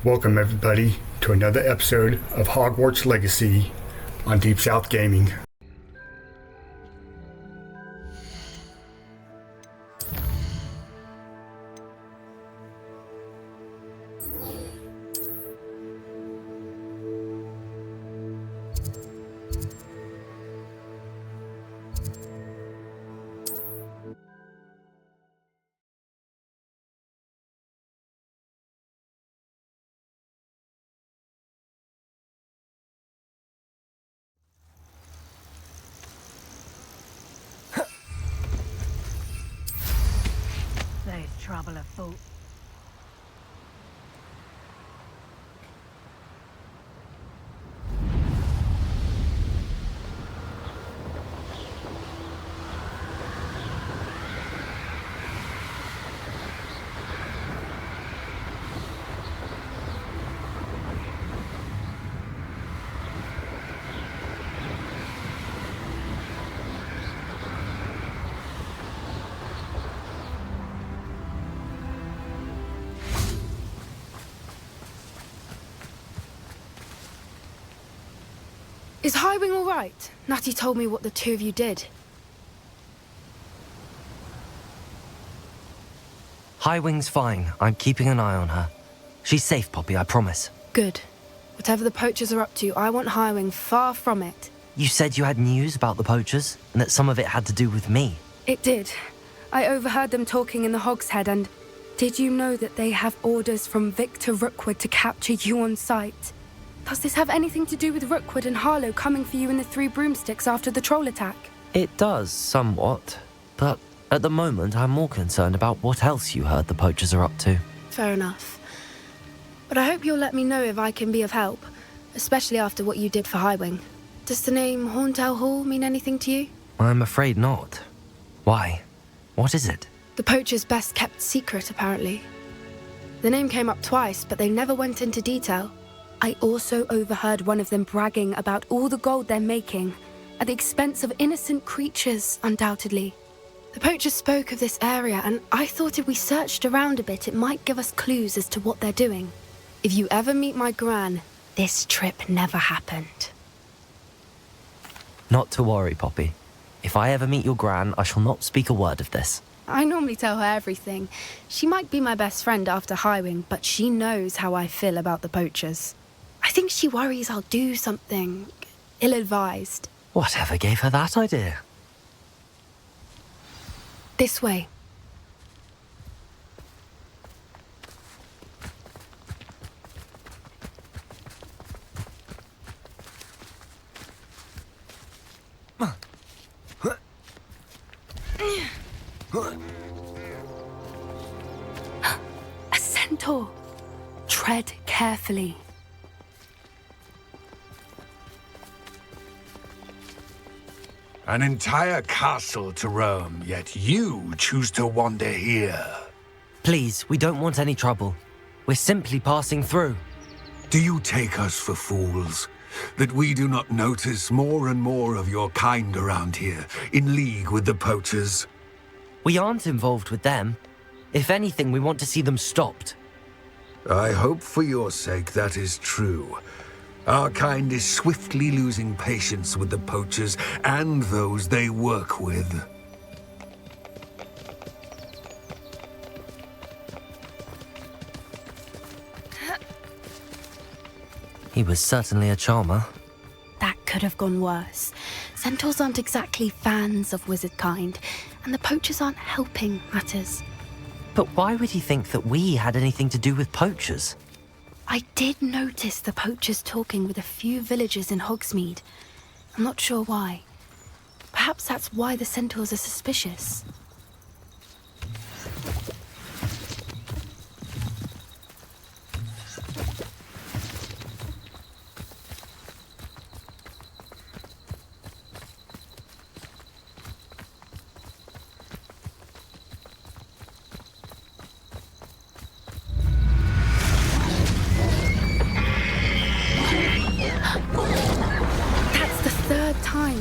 Welcome everybody to another episode of Hogwarts Legacy on Deep South Gaming. There's trouble afoot. Is Highwing all right? Natty told me what the two of you did. Highwing's fine. I'm keeping an eye on her. She's safe, Poppy, I promise. Good. Whatever the poachers are up to, I want Highwing far from it. You said you had news about the poachers, and that some of it had to do with me. It did. I overheard them talking in the Hogshead, and did you know that they have orders from Victor Rookwood to capture you on sight? Does this have anything to do with Rookwood and Harlow coming for you in the Three Broomsticks after the troll attack? It does, somewhat. But at the moment, I'm more concerned about what else you heard the poachers are up to. Fair enough. But I hope you'll let me know if I can be of help, especially after what you did for Highwing. Does the name Hauntel Hall mean anything to you? I'm afraid not. Why? What is it? The poachers' best-kept secret, apparently. The name came up twice, but they never went into detail. I also overheard one of them bragging about all the gold they're making, at the expense of innocent creatures, undoubtedly. The poachers spoke of this area, and I thought if we searched around a bit, it might give us clues as to what they're doing. If you ever meet my gran, this trip never happened. Not to worry, Poppy. If I ever meet your gran, I shall not speak a word of this. I normally tell her everything. She might be my best friend after Highwing, but she knows how I feel about the poachers. I think she worries I'll do something ill-advised. Whatever gave her that idea? This way. A centaur. Tread carefully. An entire castle to roam, yet you choose to wander here. Please, we don't want any trouble. We're simply passing through. Do you take us for fools? That we do not notice more and more of your kind around here, in league with the poachers? We aren't involved with them. If anything, we want to see them stopped. I hope for your sake that is true. Our kind is swiftly losing patience with the poachers and those they work with. He was certainly a charmer. That could have gone worse. Centaurs aren't exactly fans of wizard kind, and the poachers aren't helping matters. But why would he think that we had anything to do with poachers? I did notice the poachers talking with a few villagers in Hogsmeade. I'm not sure why. Perhaps that's why the centaurs are suspicious.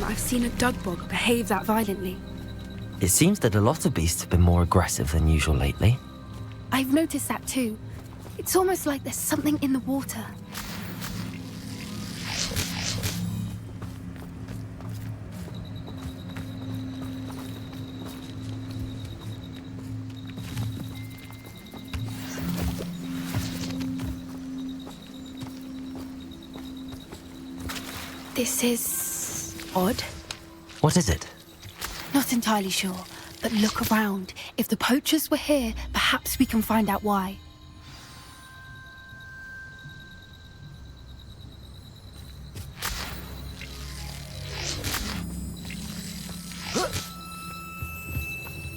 I've seen a dugbog behave that violently. It seems that a lot of beasts have been more aggressive than usual lately. I've noticed that too. It's almost like there's something in the water. This is odd. What is it? Not entirely sure, but look around. If the poachers were here, perhaps we can find out why.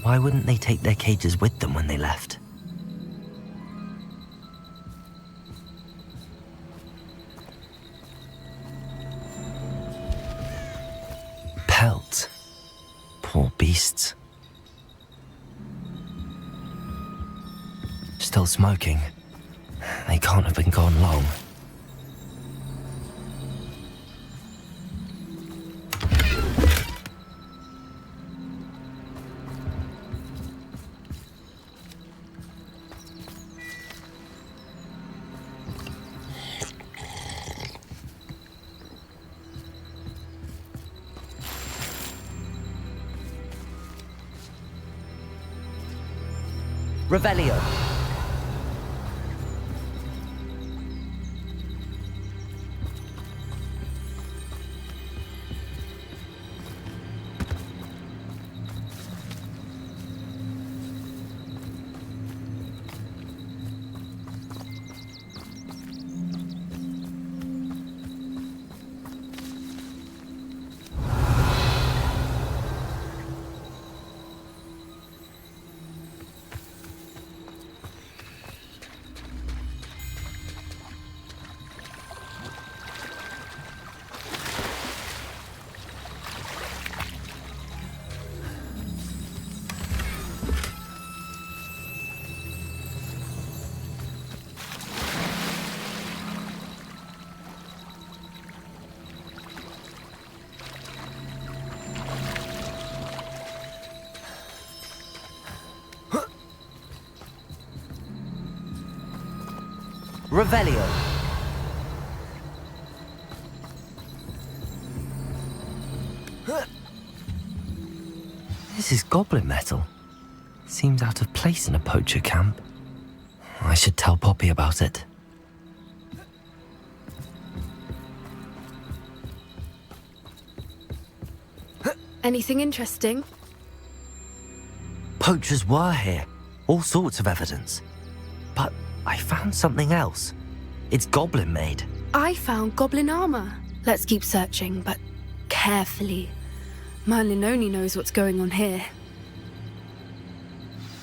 Why wouldn't they take their cages with them when they left? Pelt. Poor beasts. Still smoking. They can't have been gone long. Revelio. Revelio. This is goblin metal. Seems out of place in a poacher camp. I should tell Poppy about it. Anything interesting? Poachers were here. All sorts of evidence. But I found something else. It's goblin made. I found goblin armor. Let's keep searching, but carefully. Merlin only knows what's going on here.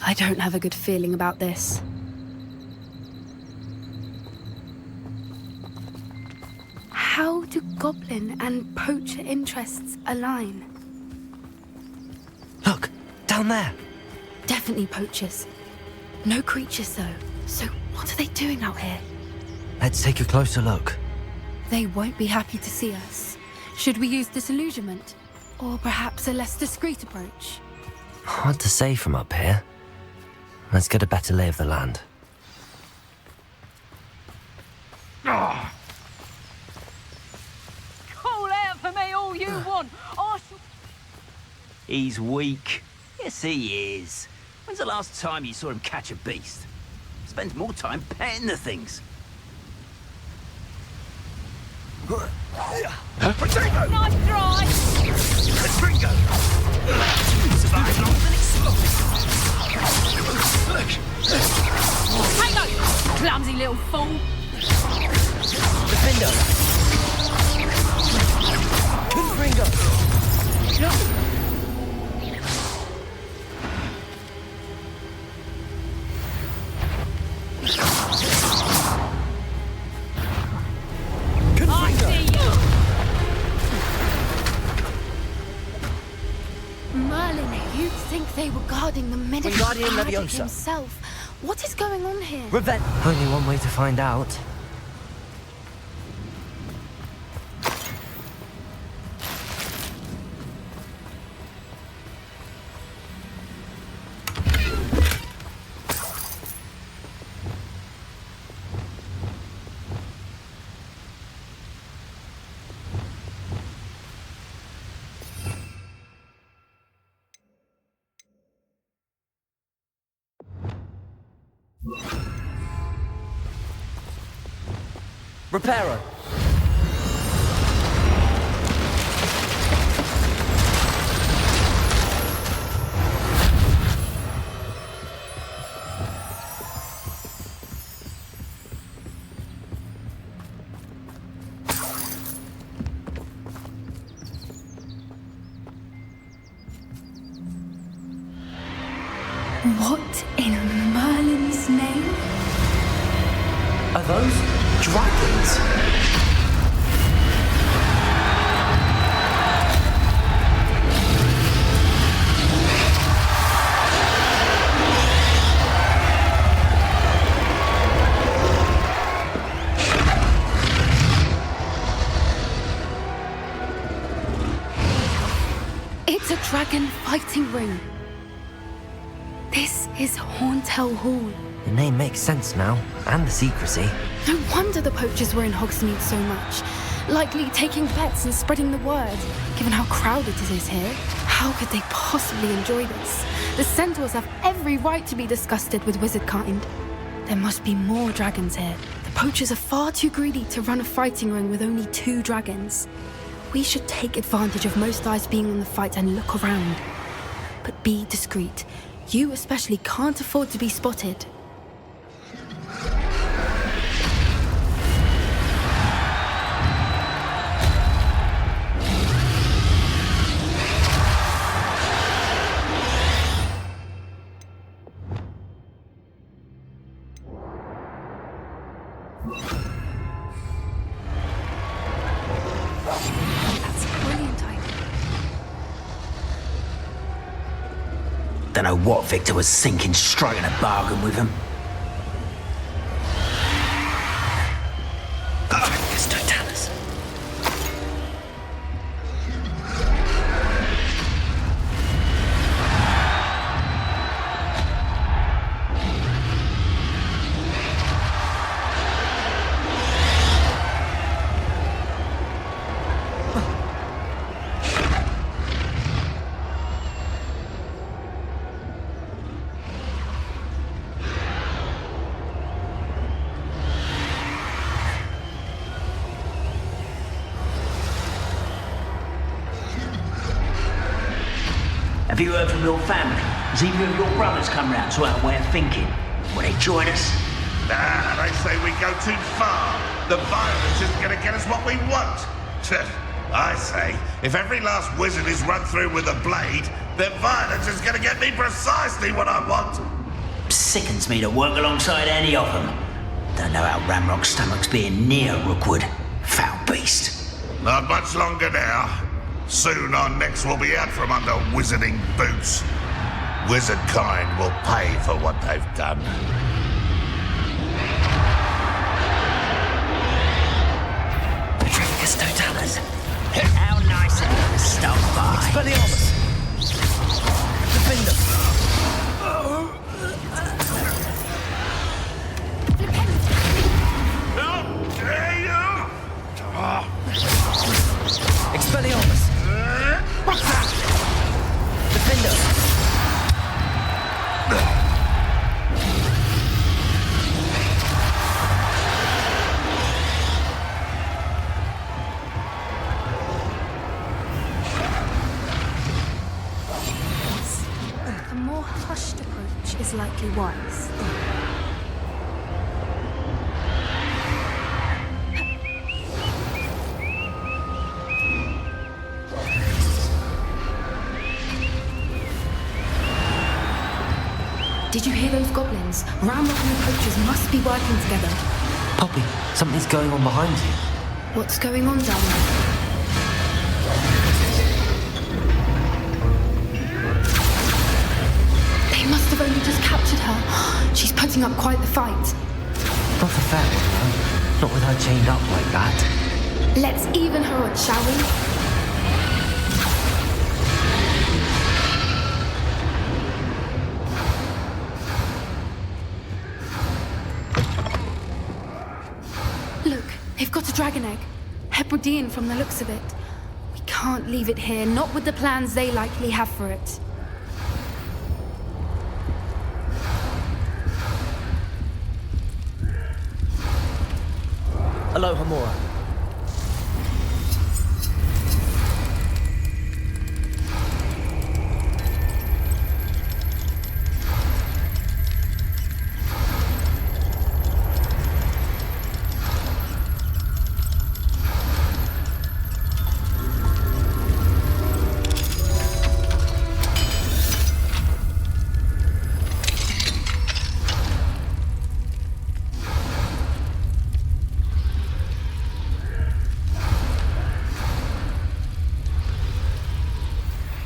I don't have a good feeling about this. How do goblin and poacher interests align? Look, down there. Definitely poachers. No creatures, though. So what are they doing out here? Let's take a closer look. They won't be happy to see us. Should we use disillusionment? Or perhaps a less discreet approach? Hard to say from up here. Let's get a better lay of the land. Call out for me all you want. He's weak. Yes, he is. When's the last time you saw him catch a beast? Spends more time petting the things. Potato! Nice try. Bingo! Survived longer than exploded. Hang on, clumsy little fool. Defender! Confringo! I see you. Merlin, you'd think they were guarding the minute he Wingardium guarded Leviosa. himself. What is going on here? Only one way to find out. Reparo. What in Merlin's name? Are those dragons? It's a dragon fighting ring. This is Hauntel Hall. The name makes sense now, and the secrecy. No wonder the poachers were in Hogsmeade so much. Likely taking bets and spreading the word. Given how crowded it is here, how could they possibly enjoy this? The centaurs have every right to be disgusted with wizard kind. There must be more dragons here. The poachers are far too greedy to run a fighting ring with only 2 dragons. We should take advantage of most eyes being on the fight and look around. But be discreet. You especially can't afford to be spotted. That's a brilliant idea. Don't know what Victor was thinking, striking a bargain with him. It's Totalis. Have you heard from your family? Has either of your brothers come round to our way of thinking? Will they join us? Nah, they say we go too far. The violence isn't gonna get us what we want. I say, if every last wizard is run through with a blade, then violence is gonna get me precisely what I want. Sickens me to work alongside any of them. Don't know how Ramrock's stomach's being near Rookwood. Foul beast. Not much longer now. Soon our necks will be out from under wizarding boots. Wizard kind will pay for what they've done. Patricus Totalis. How nice of you to stop by. Expelliarmus! Defender! Expelliarmus! Defender! A more hushed approach is likely wise. Did you hear those goblins? Ramrock and the poachers must be working together. Poppy, something's going on behind you. What's going on down there? They must have only just captured her. She's putting up quite the fight. Not a fair one, though. Not with her chained up like that. Let's even her odds, shall we? Look, they've got a dragon egg. Hebridean from the looks of it. We can't leave it here, not with the plans they likely have for it. Aloha Mora.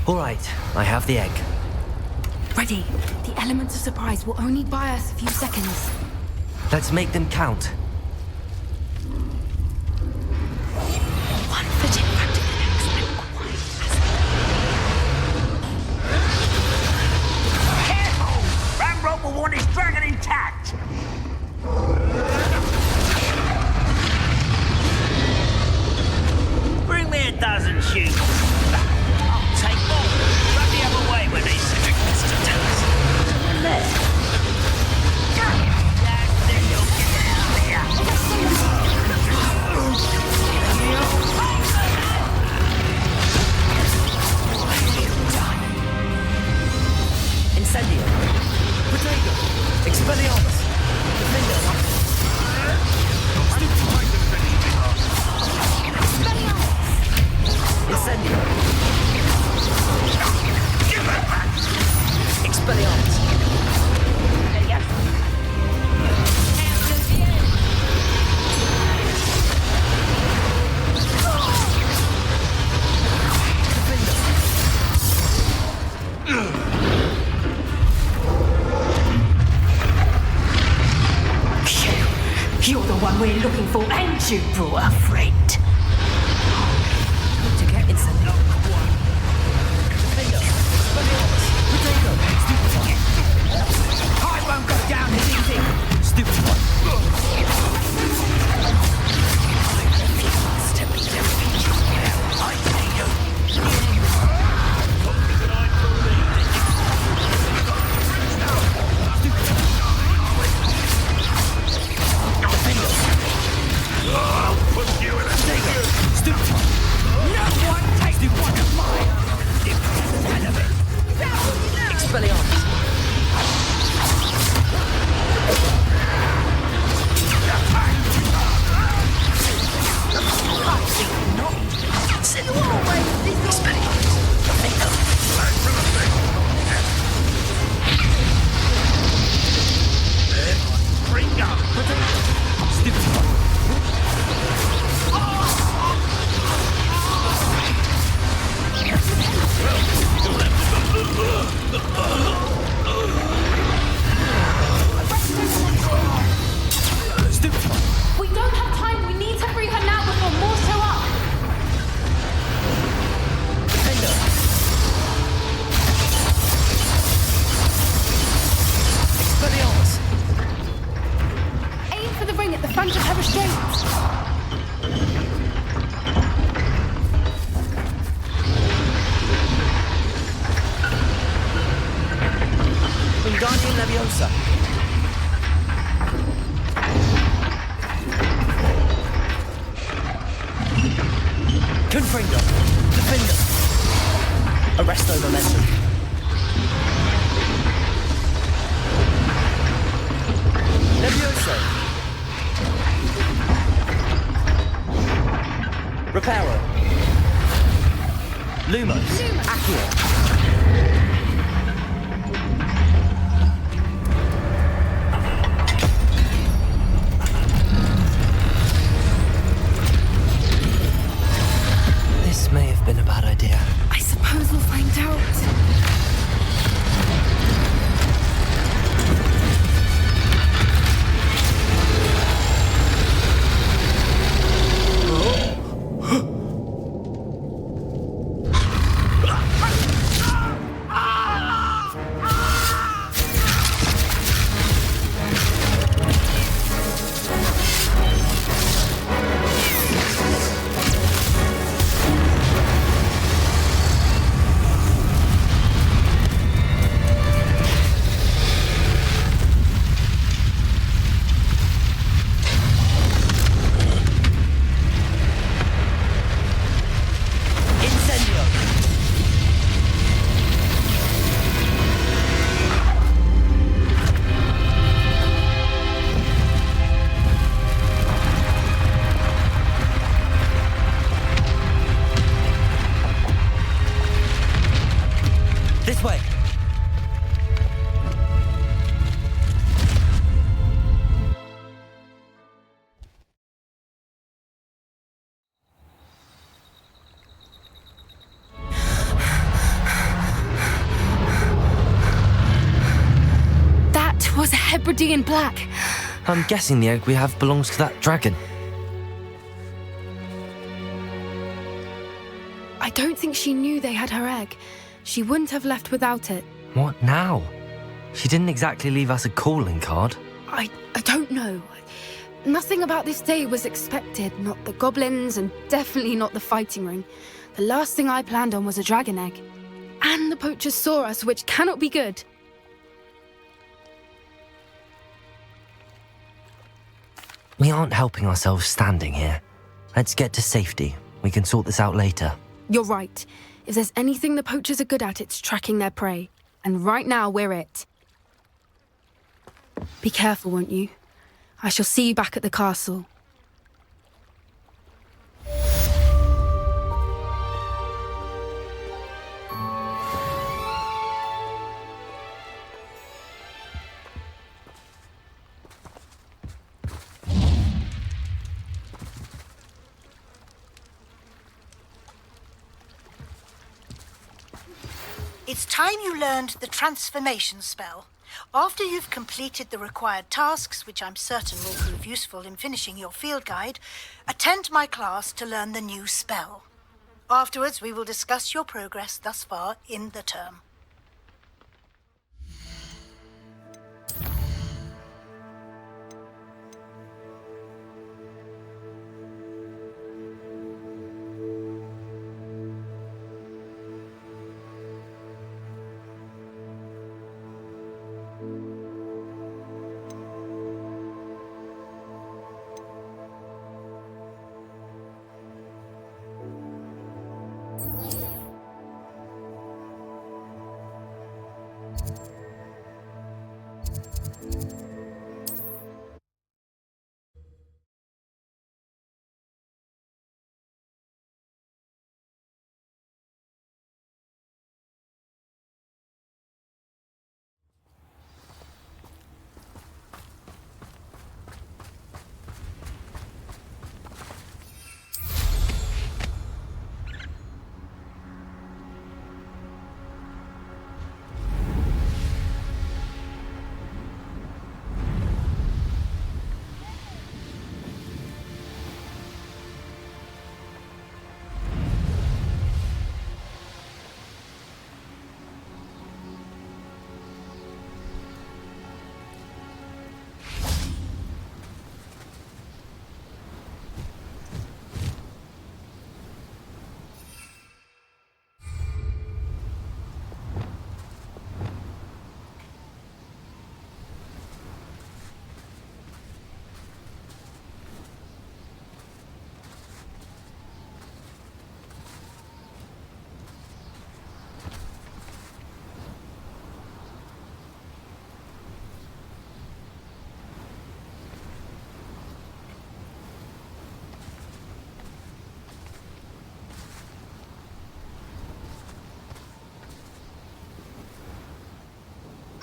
All right, I have the egg. Ready. The elements of surprise will only buy us a few seconds. Let's make them count. One foot in front of the next and quite as... Careful! Ramrock will want his dragon intact! Bring me a dozen shoes. I'll take more. Run the other way when these civic visitors tell us. And there. That's it, you'll get out of here. Incendio. Potato. Expelliarmus. Defender. Incendio. Give that back! Expelliarmus. There you go. You're the one we're looking for, ain't you, brought a friend? To get Incendio. Defender. Expelliarmus. Potato. Stupid one. I won't go down as easy! Stupid one. I see you! I'll put you in a ticket! Stupid one. No one takes one of mine! Expelliarmus. Bring up! Stupid one. Stupid one. We don't have time. We need to free her now before more show up. Defender. Expelliarmus. Aim for the ring at the front of her restraints. Wingardium Leviosa. Confringo. Defender. Arresto Momentum. Levioso. Reparo. Lumos. Accio. This may have been a bad idea. I suppose we'll find out. pretty in black. I'm guessing the egg we have belongs to that dragon. I don't think she knew they had her egg. She wouldn't have left without it. What now? She didn't exactly leave us a calling card. I don't know. Nothing about this day was expected. Not the goblins, and definitely not the fighting ring. The last thing I planned on was a dragon egg. And the poachers saw us, which cannot be good. We aren't helping ourselves standing here. Let's get to safety. We can sort this out later. You're right. If there's anything the poachers are good at, it's tracking their prey. And right now, we're it. Be careful, won't you? I shall see you back at the castle. It's time you learned the transformation spell. After you've completed the required tasks, which I'm certain will prove useful in finishing your field guide, attend my class to learn the new spell. Afterwards, we will discuss your progress thus far in the term.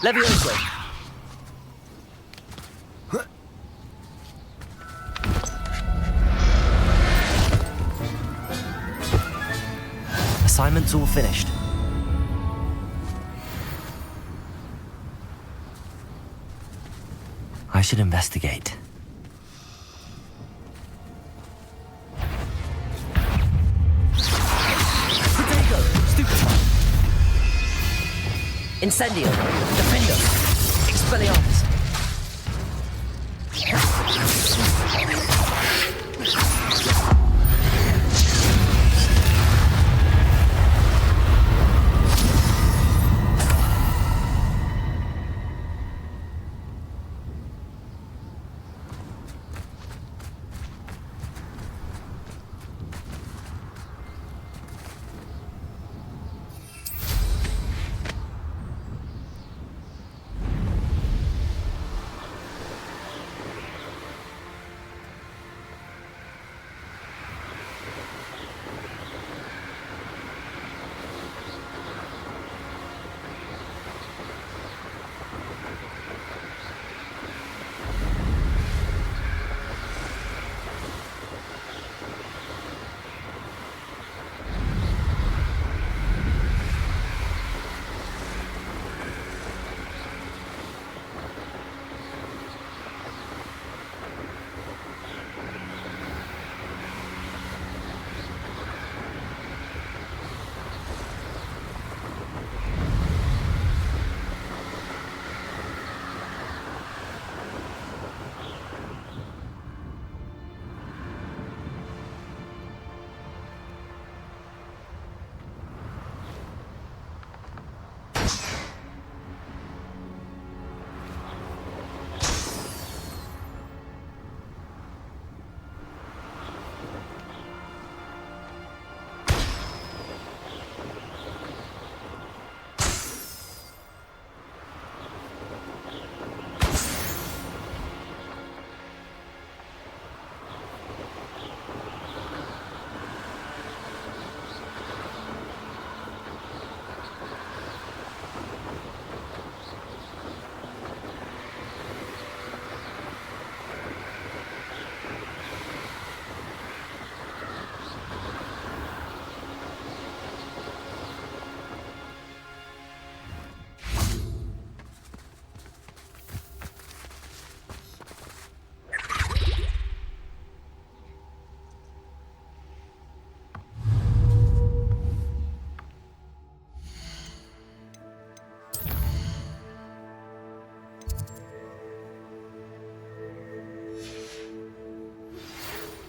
Levioso! Assignment's all finished. I should investigate. Potato! Stupefy! Incendio! Defendo! Expelliarmus!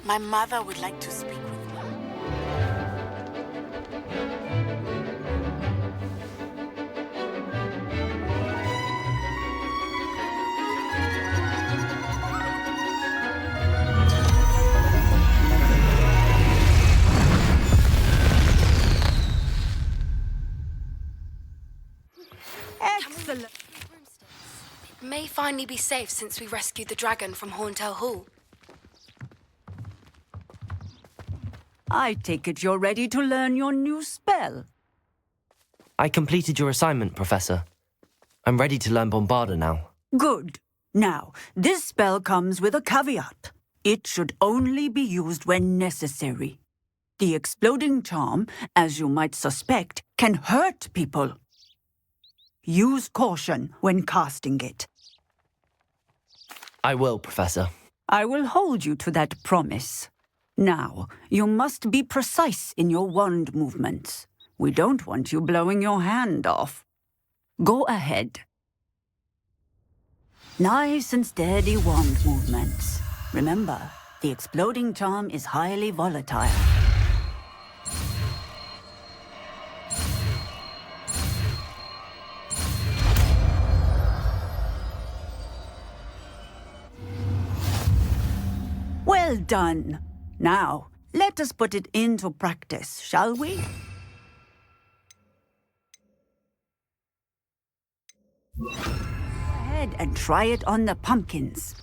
My mother would like to speak with you. Excellent. It may finally be safe since we rescued the dragon from Horntail Hall. I take it you're ready to learn your new spell. I completed your assignment, Professor. I'm ready to learn Bombarda now. Good. Now, this spell comes with a caveat. It should only be used when necessary. The exploding charm, as you might suspect, can hurt people. Use caution when casting it. I will, Professor. I will hold you to that promise. Now, you must be precise in your wand movements. We don't want you blowing your hand off. Go ahead. Nice and steady wand movements. Remember, the exploding charm is highly volatile. Well done. Now, let us put it into practice, shall we? Go ahead and try it on the pumpkins.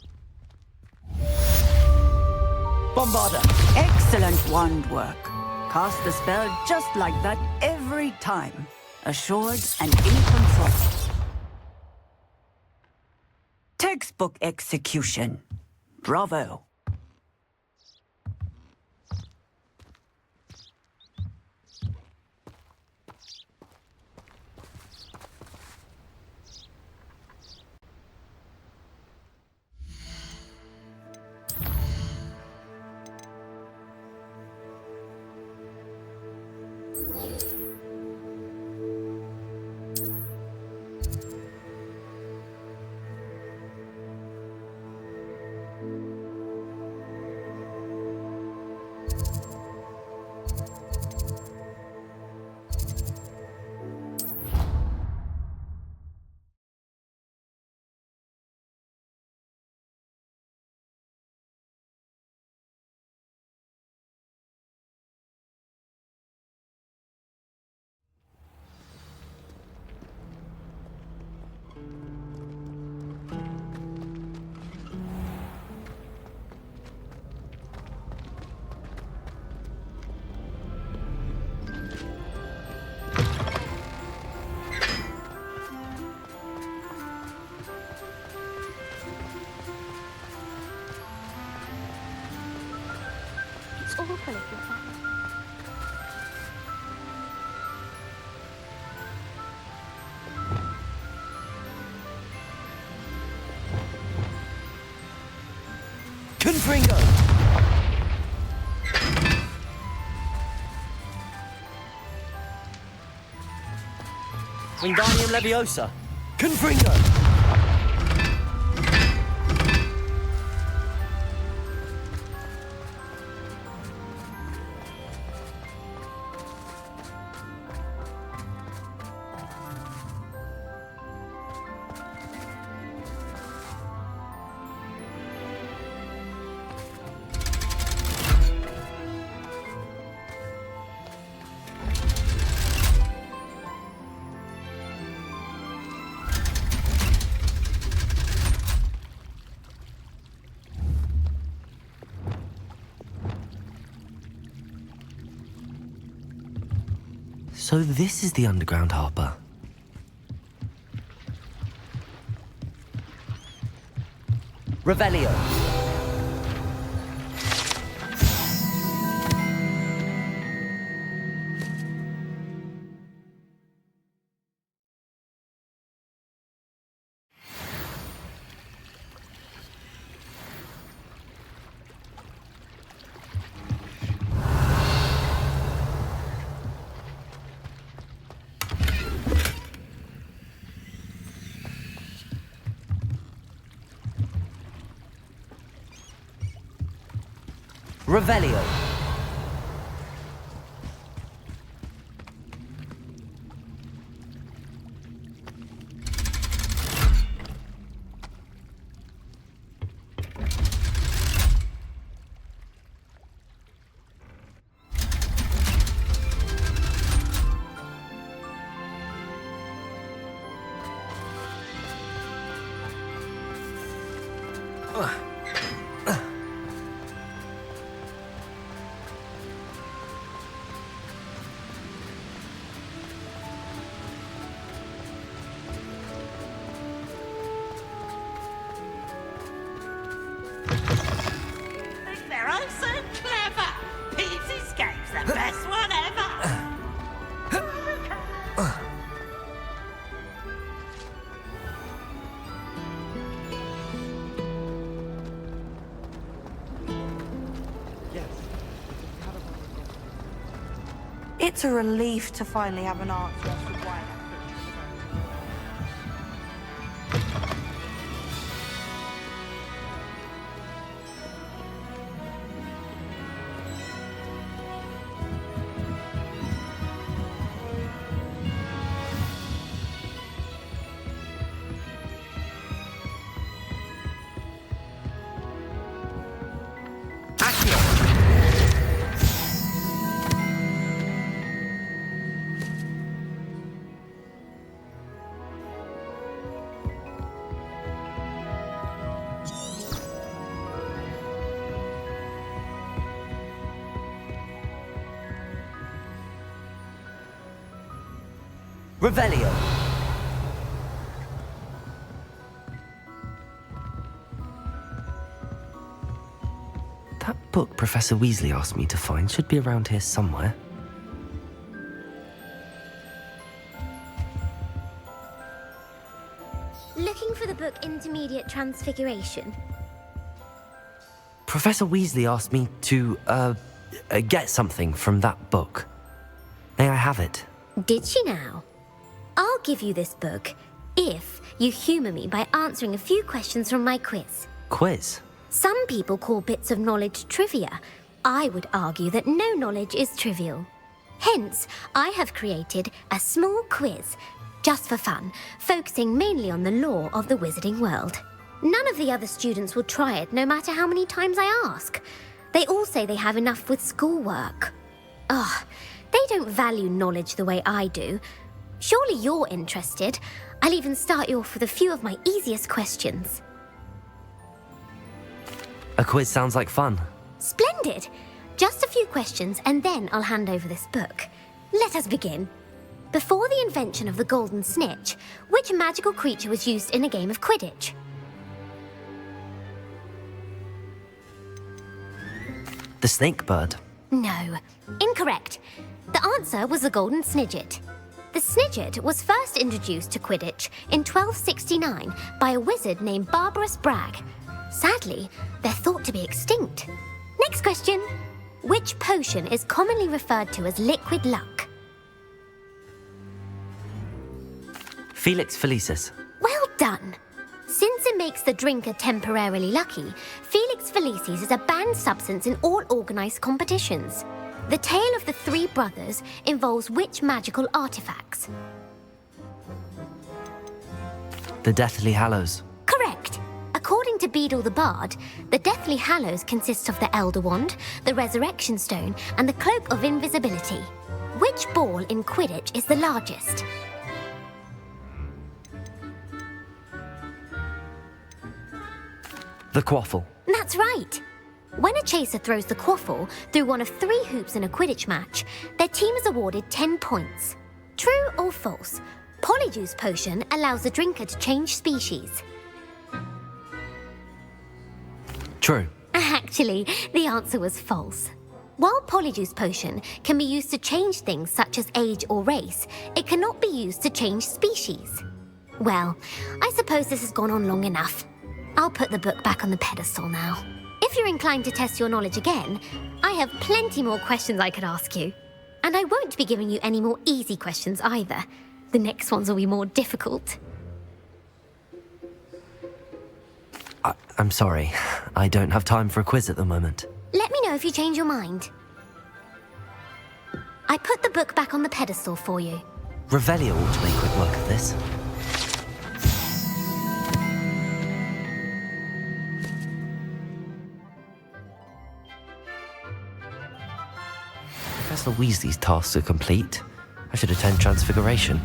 Bombarda! Excellent wand work. Cast the spell just like that every time. Assured and in control. Textbook execution. Bravo. It's awful if you're fat. Confringo! Wingardium Leviosa! Confringo! So this is the underground harbour. Revelio. Revelio. They're all so clever. Pete's Escape's the best one ever. It's a relief to finally have an answer as to why that Revelio. That book Professor Weasley asked me to find should be around here somewhere. Looking for the book Intermediate Transfiguration? Professor Weasley asked me to, get something from that book. May I have it? Did she now? I'll give you this book if you humour me by answering a few questions from my quiz. Quiz? Some people call bits of knowledge trivia. I would argue that no knowledge is trivial. Hence, I have created a small quiz, just for fun, focusing mainly on the lore of the wizarding world. None of the other students will try it, no matter how many times I ask. They all say they have enough with schoolwork. Ugh, they don't value knowledge the way I do. Surely you're interested. I'll even start you off with a few of my easiest questions. A quiz sounds like fun. Splendid! Just a few questions and then I'll hand over this book. Let us begin. Before the invention of the golden snitch, which magical creature was used in a game of Quidditch? The snake bird. No, incorrect. The answer was the golden snidget. The snidget was first introduced to Quidditch in 1269 by a wizard named Barbarous Bragg. Sadly, they're thought to be extinct. Next question. Which potion is commonly referred to as liquid luck? Felix Felicis. Well done. Since it makes the drinker temporarily lucky, Felix Felicis is a banned substance in all organised competitions. The tale of the three brothers involves which magical artifacts? The Deathly Hallows. Correct. According to Beedle the Bard, the Deathly Hallows consists of the Elder Wand, the Resurrection Stone, and the Cloak of Invisibility. Which ball in Quidditch is the largest? The Quaffle. That's right. When a chaser throws the quaffle through one of 3 hoops in a Quidditch match, their team is awarded 10 points. True or false? Polyjuice Potion allows the drinker to change species. True. Actually, the answer was false. While Polyjuice Potion can be used to change things such as age or race, it cannot be used to change species. Well, I suppose this has gone on long enough. I'll put the book back on the pedestal now. If you're inclined to test your knowledge again, I have plenty more questions I could ask you. And I won't be giving you any more easy questions either. The next ones will be more difficult. I'm sorry. I don't have time for a quiz at the moment. Let me know if you change your mind. I put the book back on the pedestal for you. Revelio ought to make quick work of this. Professor Weasley's tasks are complete. I should attend Transfiguration.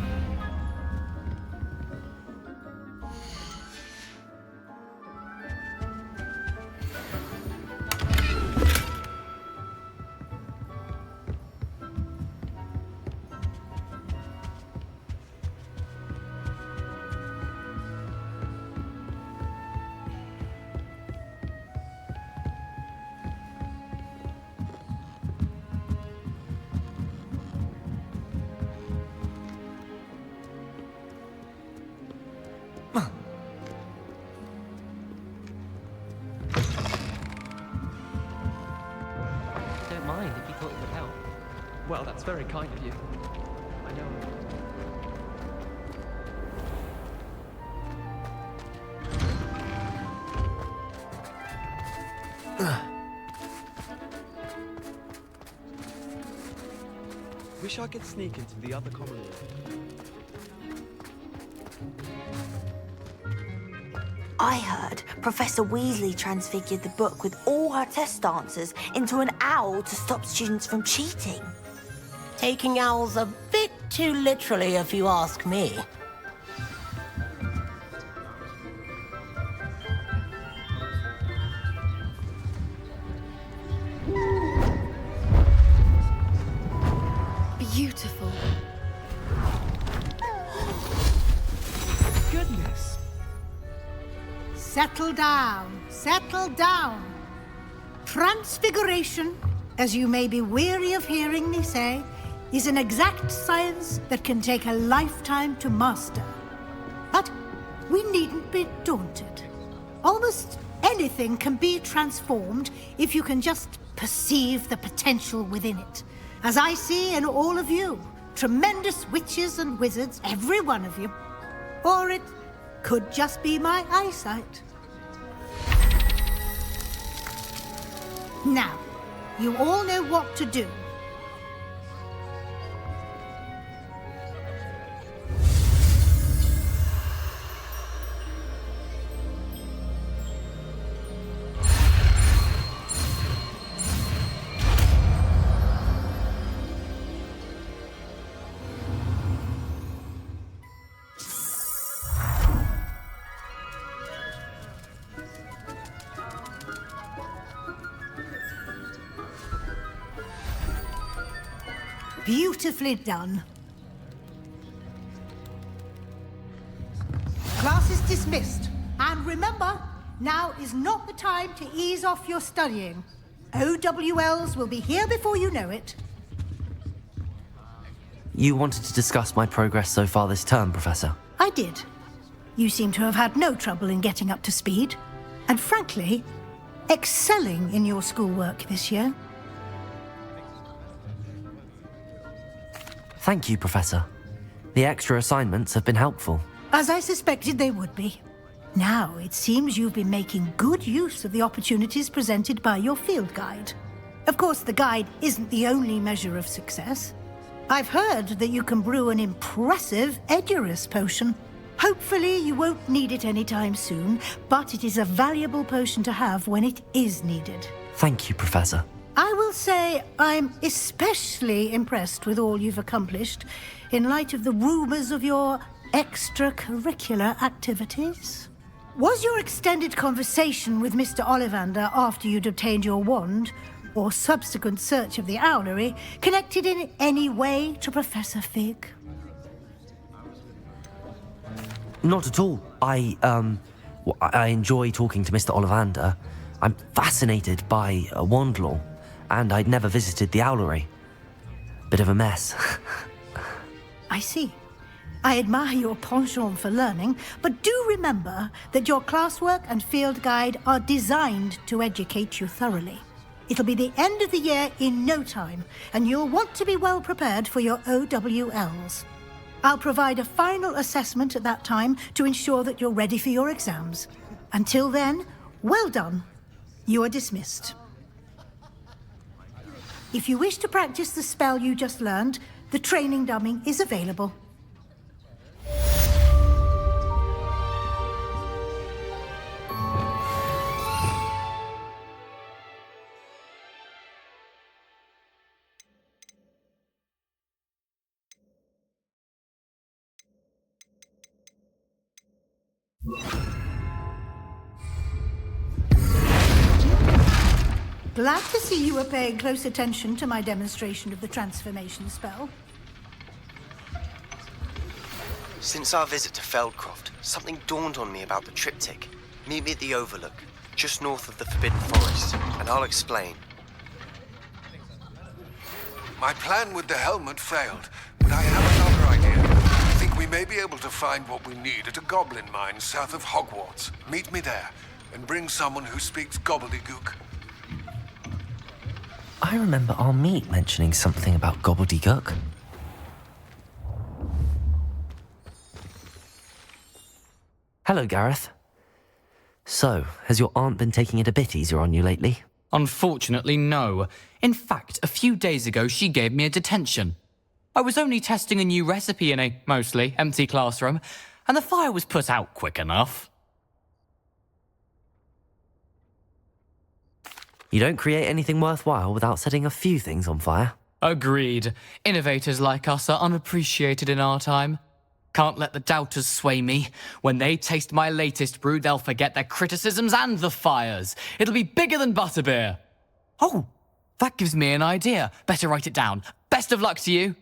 Don't mind if you thought it would help. Well, that's very kind of you. I know. Wish I could sneak into the other common room. I heard Professor Weasley transfigured the book with all her test answers into an owl to stop students from cheating. Taking owls a bit too literally, if you ask me. Beautiful. Goodness. Settle down, settle down. Transfiguration, as you may be weary of hearing me say, is an exact science that can take a lifetime to master. But we needn't be daunted. Almost anything can be transformed if you can just perceive the potential within it. As I see in all of you, tremendous witches and wizards, every one of you. Or it could just be my eyesight. Now, you all know what to do. Beautifully done. Class is dismissed. And remember, now is not the time to ease off your studying. OWLs will be here before you know it. You wanted to discuss my progress so far this term, Professor? I did. You seem to have had no trouble in getting up to speed. And frankly, excelling in your schoolwork this year. Thank you, Professor. The extra assignments have been helpful. As I suspected they would be. Now, it seems you've been making good use of the opportunities presented by your field guide. Of course, the guide isn't the only measure of success. I've heard that you can brew an impressive Edurus potion. Hopefully, you won't need it anytime soon, but it is a valuable potion to have when it is needed. Thank you, Professor. I will say I'm especially impressed with all you've accomplished in light of the rumors of your extracurricular activities. Was your extended conversation with Mr. Ollivander after you'd obtained your wand, or subsequent search of the owlery, connected in any way to Professor Fig? Not at all. I enjoy talking to Mr. Ollivander. I'm fascinated by wand law, and I'd never visited the owlery. Bit of a mess. I see. I admire your penchant for learning, but do remember that your classwork and field guide are designed to educate you thoroughly. It'll be the end of the year in no time, and you'll want to be well prepared for your OWLs. I'll provide a final assessment at that time to ensure that you're ready for your exams. Until then, well done. You are dismissed. If you wish to practice the spell you just learned, the training dummy is available. Glad to see you were paying close attention to my demonstration of the transformation spell. Since our visit to Feldcroft, something dawned on me about the triptych. Meet me at the Overlook, just north of the Forbidden Forest, and I'll explain. My plan with the helmet failed, but I have another idea. I think we may be able to find what we need at a goblin mine south of Hogwarts. Meet me there, and bring someone who speaks gobbledygook. I remember our meet mentioning something about gobbledygook. Hello, Gareth. So, has your aunt been taking it a bit easier on you lately? Unfortunately, no. In fact, a few days ago, she gave me a detention. I was only testing a new recipe in a mostly empty classroom, and the fire was put out quick enough. You don't create anything worthwhile without setting a few things on fire. Agreed. Innovators like us are unappreciated in our time. Can't let the doubters sway me. When they taste my latest brew, they'll forget their criticisms and the fires. It'll be bigger than butterbeer. Oh, that gives me an idea. Better write it down. Best of luck to you.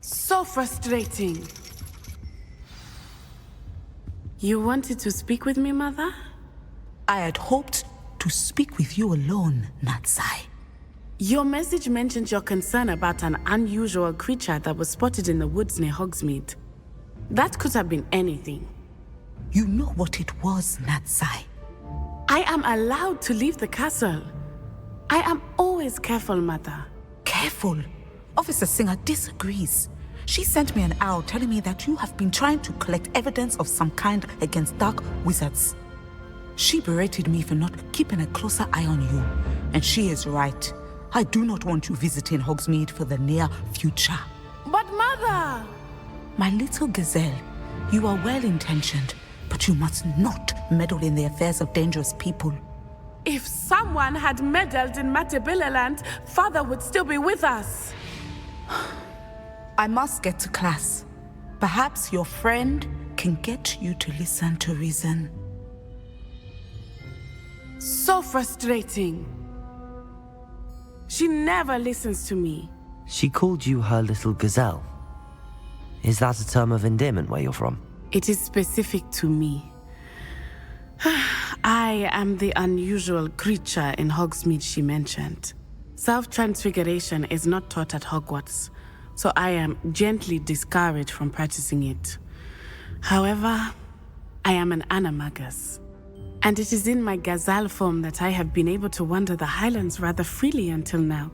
So frustrating. You wanted to speak with me, Mother? I had hoped to speak with you alone, Natsai. Your message mentioned your concern about an unusual creature that was spotted in the woods near Hogsmeade. That could have been anything. You know what it was, Natsai. I am allowed to leave the castle. I am always careful, Mother. Careful? Officer Singer disagrees. She sent me an owl telling me that you have been trying to collect evidence of some kind against dark wizards. She berated me for not keeping a closer eye on you. And she is right. I do not want you visiting Hogsmeade for the near future. But Mother! My little gazelle, you are well-intentioned, but you must not meddle in the affairs of dangerous people. If someone had meddled in Matabeleland, Father would still be with us. I must get to class. Perhaps your friend can get you to listen to reason. So frustrating. She never listens to me. She called you her little gazelle. Is that a term of endearment where you're from? It is specific to me. I am the unusual creature in Hogsmeade she mentioned. Self-transfiguration is not taught at Hogwarts, so I am gently discouraged from practicing it. However, I am an animagus, and it is in my gazelle form that I have been able to wander the Highlands rather freely until now,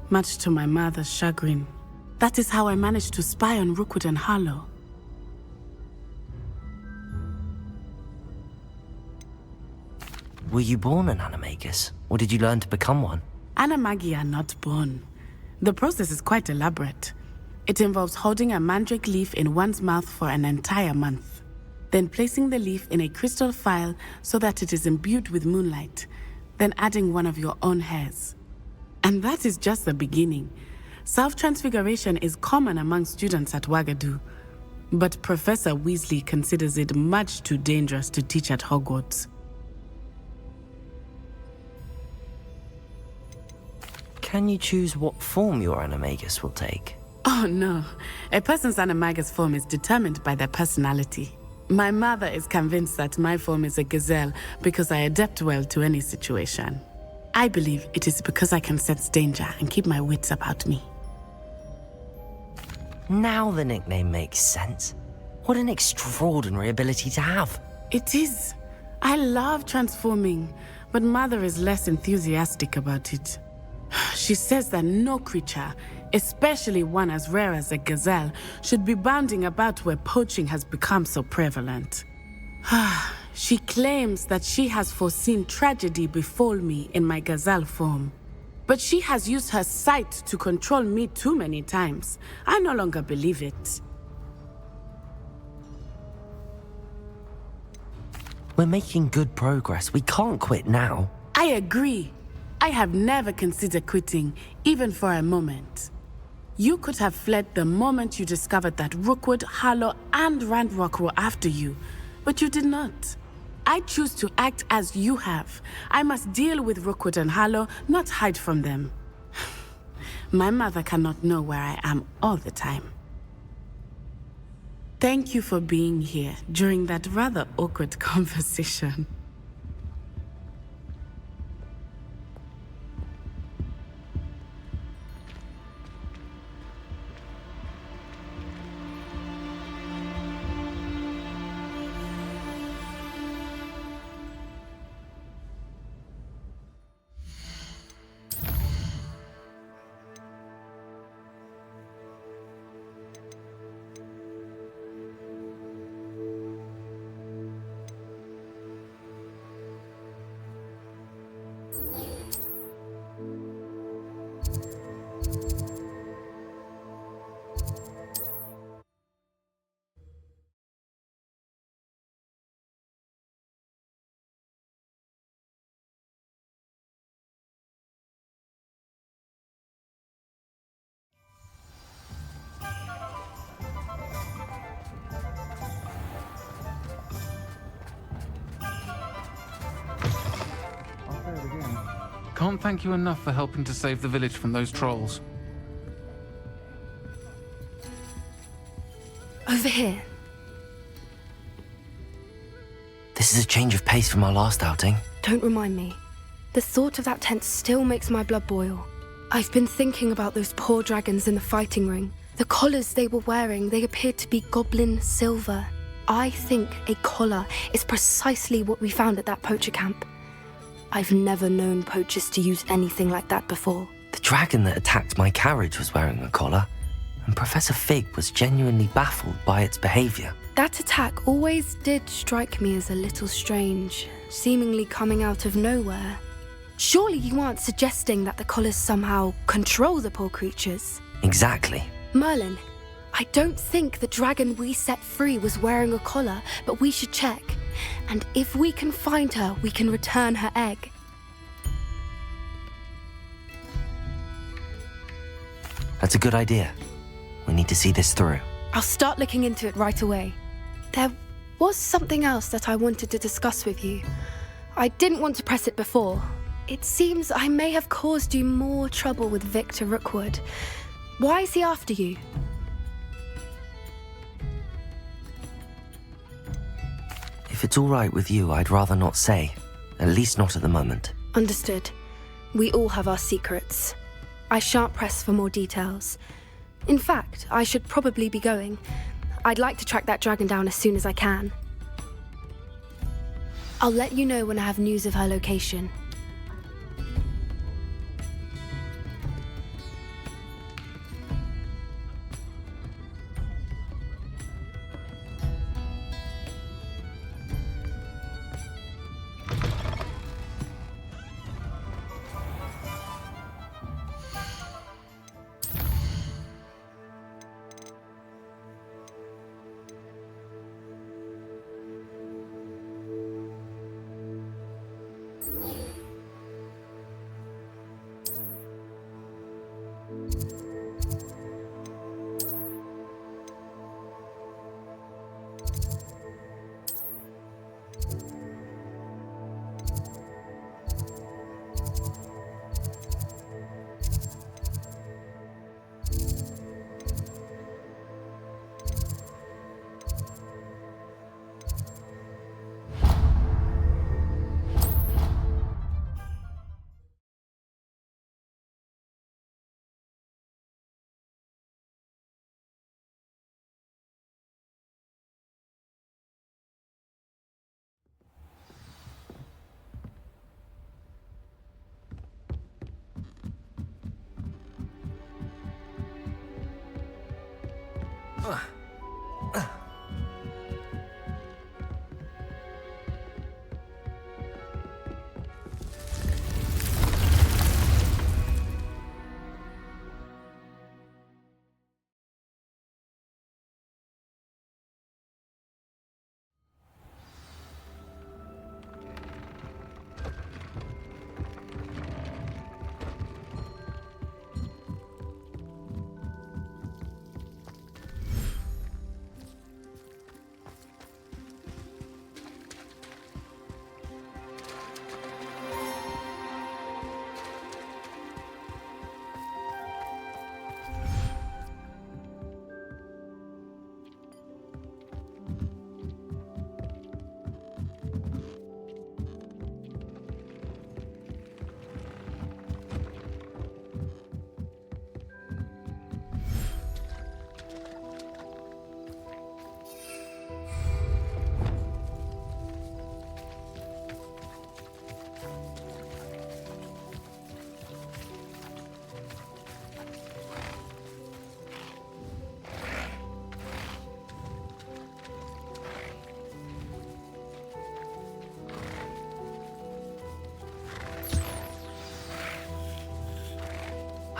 much to my mother's chagrin. That is how I managed to spy on Rookwood and Harlow. Were you born an animagus, or did you learn to become one? Animagi are not born. The process is quite elaborate. It involves holding a mandrake leaf in one's mouth for an entire month, then placing the leaf in a crystal phial so that it is imbued with moonlight, then adding one of your own hairs. And that is just the beginning. Self-transfiguration is common among students at Wagadu. but Professor Weasley considers it much too dangerous to teach at Hogwarts. Can you choose what form your animagus will take? Oh no, a person's animagus form is determined by their personality. My mother is convinced that my form is a gazelle because I adapt well to any situation. I believe it is because I can sense danger and keep my wits about me. Now the nickname makes sense. What an extraordinary ability to have. It is. I love transforming, but Mother is less enthusiastic about it. She says that no creature, especially one as rare as a gazelle, should be bounding about where poaching has become so prevalent. She claims that she has foreseen tragedy befall me in my gazelle form. But she has used her sight to control me too many times. I no longer believe it. We're making good progress. We can't quit now. I agree. I have never considered quitting, even for a moment. You could have fled the moment you discovered that Rookwood, Harlow, and Ranrock were after you, but you did not. I choose to act as you have. I must deal with Rookwood and Harlow, not hide from them. My mother cannot know where I am all the time. Thank you for being here during that rather awkward conversation. Can't thank you enough for helping to save the village from those trolls. Over here. This is a change of pace from our last outing. Don't remind me. The thought of that tent still makes my blood boil. I've been thinking about those poor dragons in the fighting ring. The collars they were wearing, they appeared to be goblin silver. I think a collar is precisely what we found at that poacher camp. I've never known poachers to use anything like that before. The dragon that attacked my carriage was wearing a collar, and Professor Fig was genuinely baffled by its behavior. That attack always did strike me as a little strange, seemingly coming out of nowhere. Surely you aren't suggesting that the collars somehow control the poor creatures? Exactly. Merlin, I don't think the dragon we set free was wearing a collar, but we should check. And if we can find her, we can return her egg. That's a good idea. We need to see this through. I'll start looking into it right away. There was something else that I wanted to discuss with you. I didn't want to press it before. It seems I may have caused you more trouble with Victor Rookwood. Why is he after you? If it's all right with you, I'd rather not say. At least not at the moment. Understood. We all have our secrets. I shan't press for more details. In fact, I should probably be going. I'd like to track that dragon down as soon as I can. I'll let you know when I have news of her location.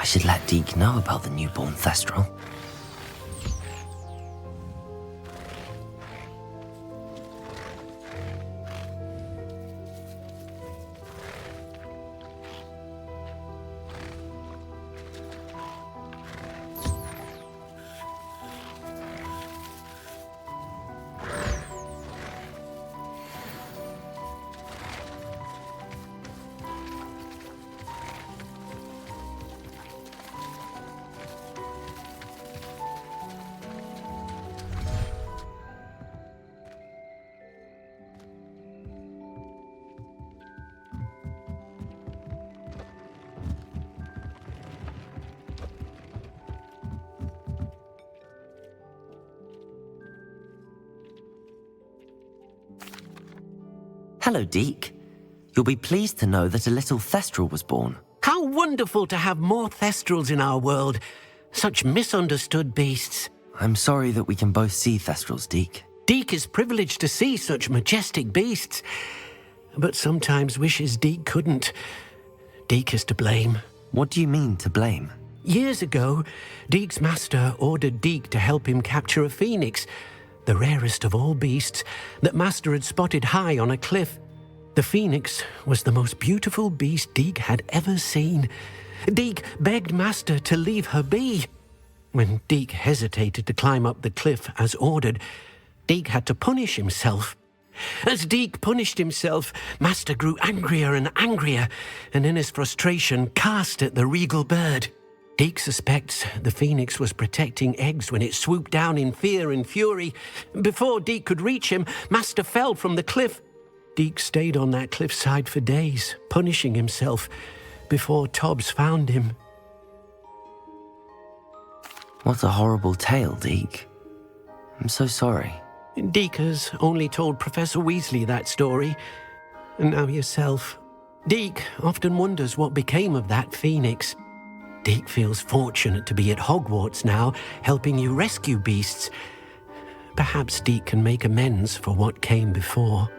I should let Deke know about the newborn Thestral. Hello, Deke. You'll be pleased to know that a little Thestral was born. How wonderful to have more Thestrals in our world. Such misunderstood beasts. I'm sorry that we can both see Thestrals, Deke. Deke is privileged to see such majestic beasts, but sometimes wishes Deke couldn't. Deke is to blame. What do you mean, to blame? Years ago, Deke's master ordered Deke to help him capture a phoenix, the rarest of all beasts, that master had spotted high on a cliff. The phoenix was the most beautiful beast Deke had ever seen. Deke begged master to leave her be. When Deke hesitated to climb up the cliff as ordered, Deke had to punish himself. As Deke punished himself, master grew angrier and angrier, and in his frustration cast at the regal bird. Deke suspects the phoenix was protecting eggs when it swooped down in fear and fury. Before Deke could reach him, master fell from the cliff. Deke stayed on that cliffside for days, punishing himself, before Tobbs found him. What a horrible tale, Deke. I'm so sorry. Deke has only told Professor Weasley that story, and now yourself. Deke often wonders what became of that phoenix. Deke feels fortunate to be at Hogwarts now, helping you rescue beasts. Perhaps Deke can make amends for what came before.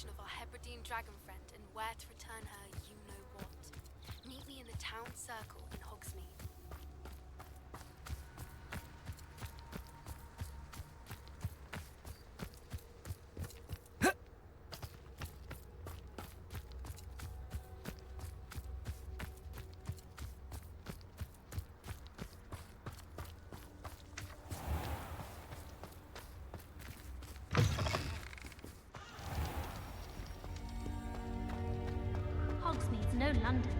Of our Hebridean dragon friend and where to return her you-know-what. Meet me in the town circle in Hogsmeade. Hogsmeade's no London.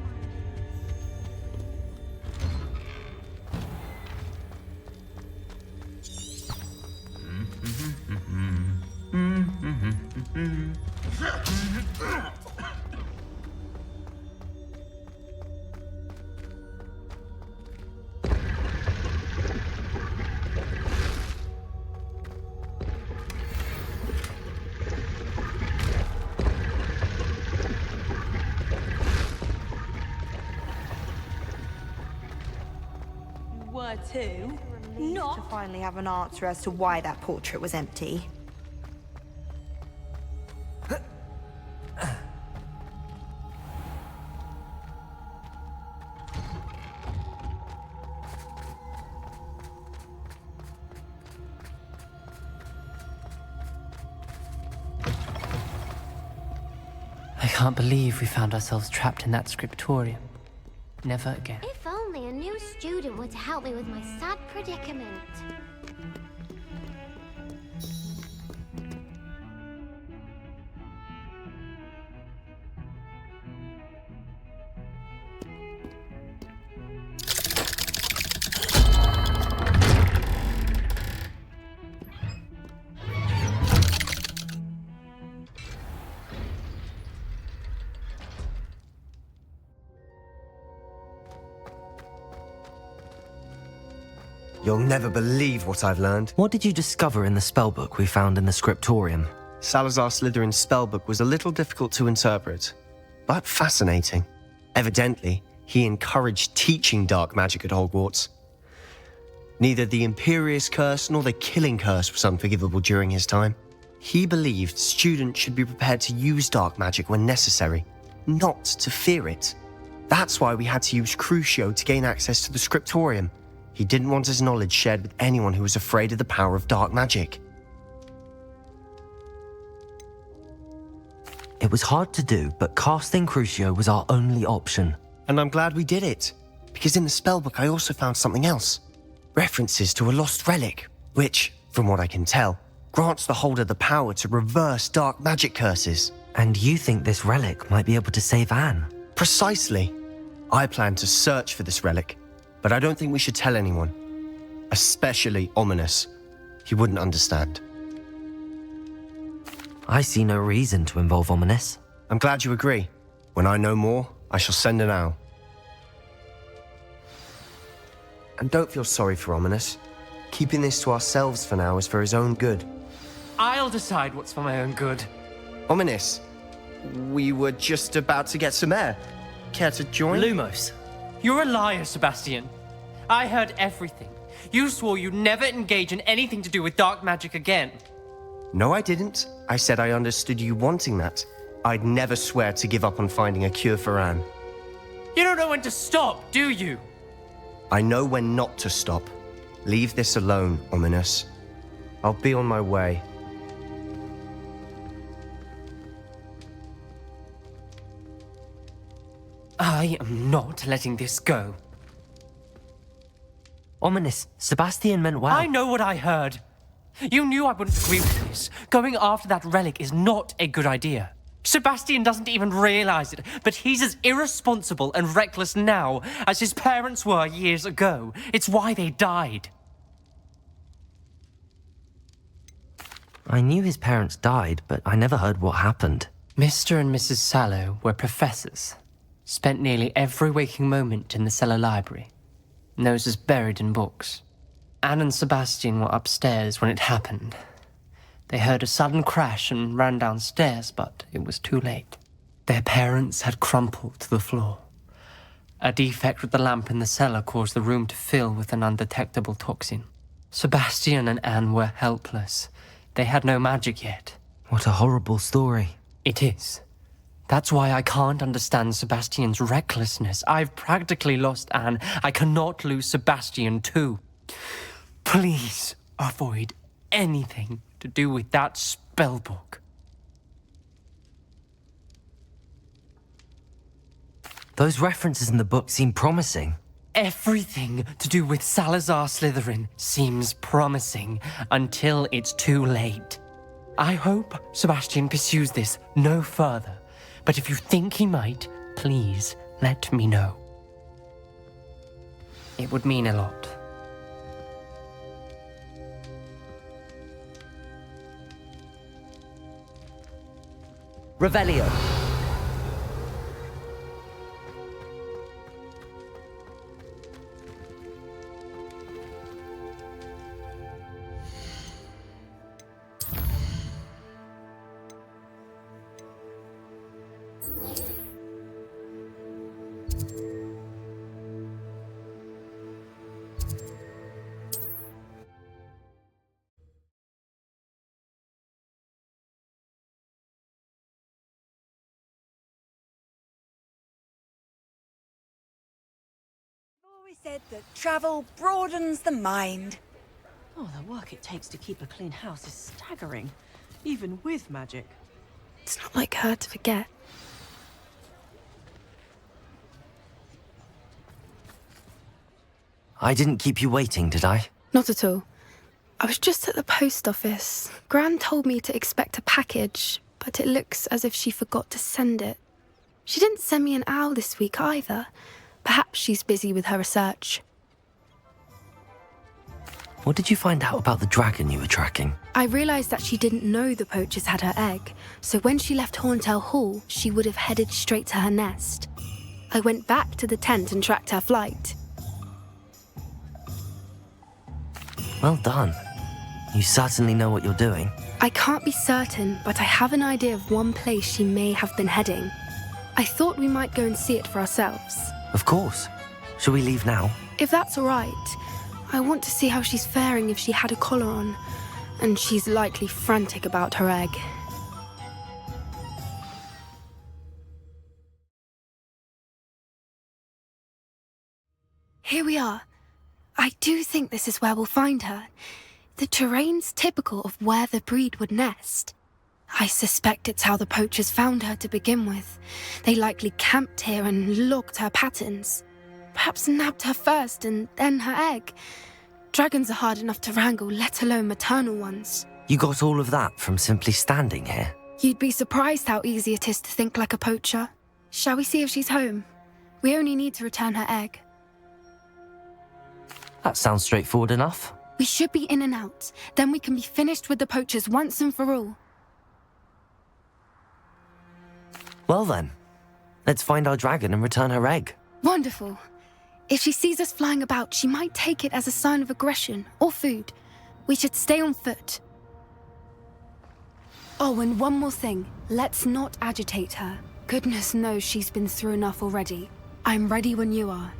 Too. Not to finally have an answer as to why that portrait was empty. I can't believe we found ourselves trapped in that scriptorium. Never again. If only a new student were to help me with my sad predicament. You'll never believe what I've learned. What did you discover in the spellbook we found in the scriptorium? Salazar Slytherin's spellbook was a little difficult to interpret, but fascinating. Evidently, he encouraged teaching dark magic at Hogwarts. Neither the Imperious Curse nor the Killing Curse was unforgivable during his time. He believed students should be prepared to use dark magic when necessary, not to fear it. That's why we had to use Crucio to gain access to the scriptorium. He didn't want his knowledge shared with anyone who was afraid of the power of dark magic. It was hard to do, but casting Crucio was our only option. And I'm glad we did it, because in the spellbook I also found something else. References to a lost relic, which, from what I can tell, grants the holder the power to reverse dark magic curses. And you think this relic might be able to save Anne? Precisely. I plan to search for this relic, but I don't think we should tell anyone. Especially Ominous. He wouldn't understand. I see no reason to involve Ominous. I'm glad you agree. When I know more, I shall send an owl. And don't feel sorry for Ominous. Keeping this to ourselves for now is for his own good. I'll decide what's for my own good. Ominous, we were just about to get some air. Care to join? Lumos, you're a liar, Sebastian. I heard everything. You swore you'd never engage in anything to do with dark magic again. No, I didn't. I said I understood you wanting that. I'd never swear to give up on finding a cure for Anne. You don't know when to stop, do you? I know when not to stop. Leave this alone, Ominous. I'll be on my way. I am not letting this go. Ominous, Sebastian meant well. I know what I heard. You knew I wouldn't agree with this. Going after that relic is not a good idea. Sebastian doesn't even realize it, but he's as irresponsible and reckless now as his parents were years ago. It's why they died. I knew his parents died, but I never heard what happened. Mr. and Mrs. Sallow were professors. Spent nearly every waking moment in the cellar library. Noses buried in books. Anne and Sebastian were upstairs when it happened. They heard a sudden crash and ran downstairs, but it was too late. Their parents had crumpled to the floor. A defect with the lamp in the cellar caused the room to fill with an undetectable toxin. Sebastian and Anne were helpless. They had no magic yet. What a horrible story. It is. That's why I can't understand Sebastian's recklessness. I've practically lost Anne. I cannot lose Sebastian too. Please avoid anything to do with that spellbook. Those references in the book seem promising. Everything to do with Salazar Slytherin seems promising until it's too late. I hope Sebastian pursues this no further. But if you think he might, please let me know. It would mean a lot. Revelio. Said that travel broadens the mind. Oh, the work it takes to keep a clean house is staggering, even with magic. It's not like her to forget. I didn't keep you waiting, did I? Not at all. I was just at the post office. Gran told me to expect a package, but it looks as if she forgot to send it. She didn't send me an owl this week either. Perhaps she's busy with her research. What did you find out about the dragon you were tracking? I realised that she didn't know the poachers had her egg, so when she left Horntail Hall, she would have headed straight to her nest. I went back to the tent and tracked her flight. Well done. You certainly know what you're doing. I can't be certain, but I have an idea of one place she may have been heading. I thought we might go and see it for ourselves. Of course. Shall we leave now? If that's all right. I want to see how she's faring if she had a collar on, and she's likely frantic about her egg. Here we are. I do think this is where we'll find her. The terrain's typical of where the breed would nest. I suspect it's how the poachers found her to begin with. They likely camped here and logged her patterns. Perhaps nabbed her first and then her egg. Dragons are hard enough to wrangle, let alone maternal ones. You got all of that from simply standing here? You'd be surprised how easy it is to think like a poacher. Shall we see if she's home? We only need to return her egg. That sounds straightforward enough. We should be in and out. Then we can be finished with the poachers once and for all. Well then, let's find our dragon and return her egg. Wonderful. If she sees us flying about, she might take it as a sign of aggression or food. We should stay on foot. Oh, and one more thing. Let's not agitate her. Goodness knows she's been through enough already. I'm ready when you are.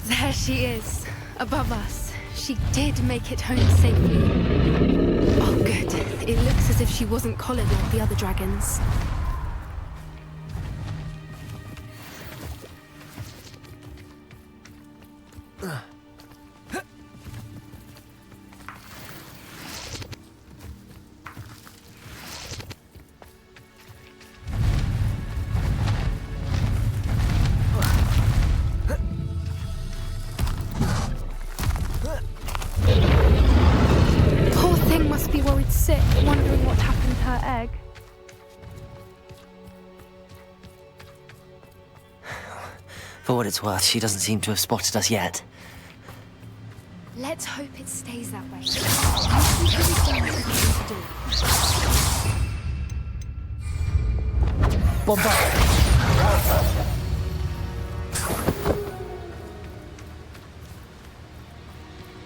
There she is, above us. She did make it home safely. Oh, good. It looks as if she wasn't collared like the other dragons. Sick, wondering what happened to her egg. For what it's worth, she doesn't seem to have spotted us yet. Let's hope it stays that way.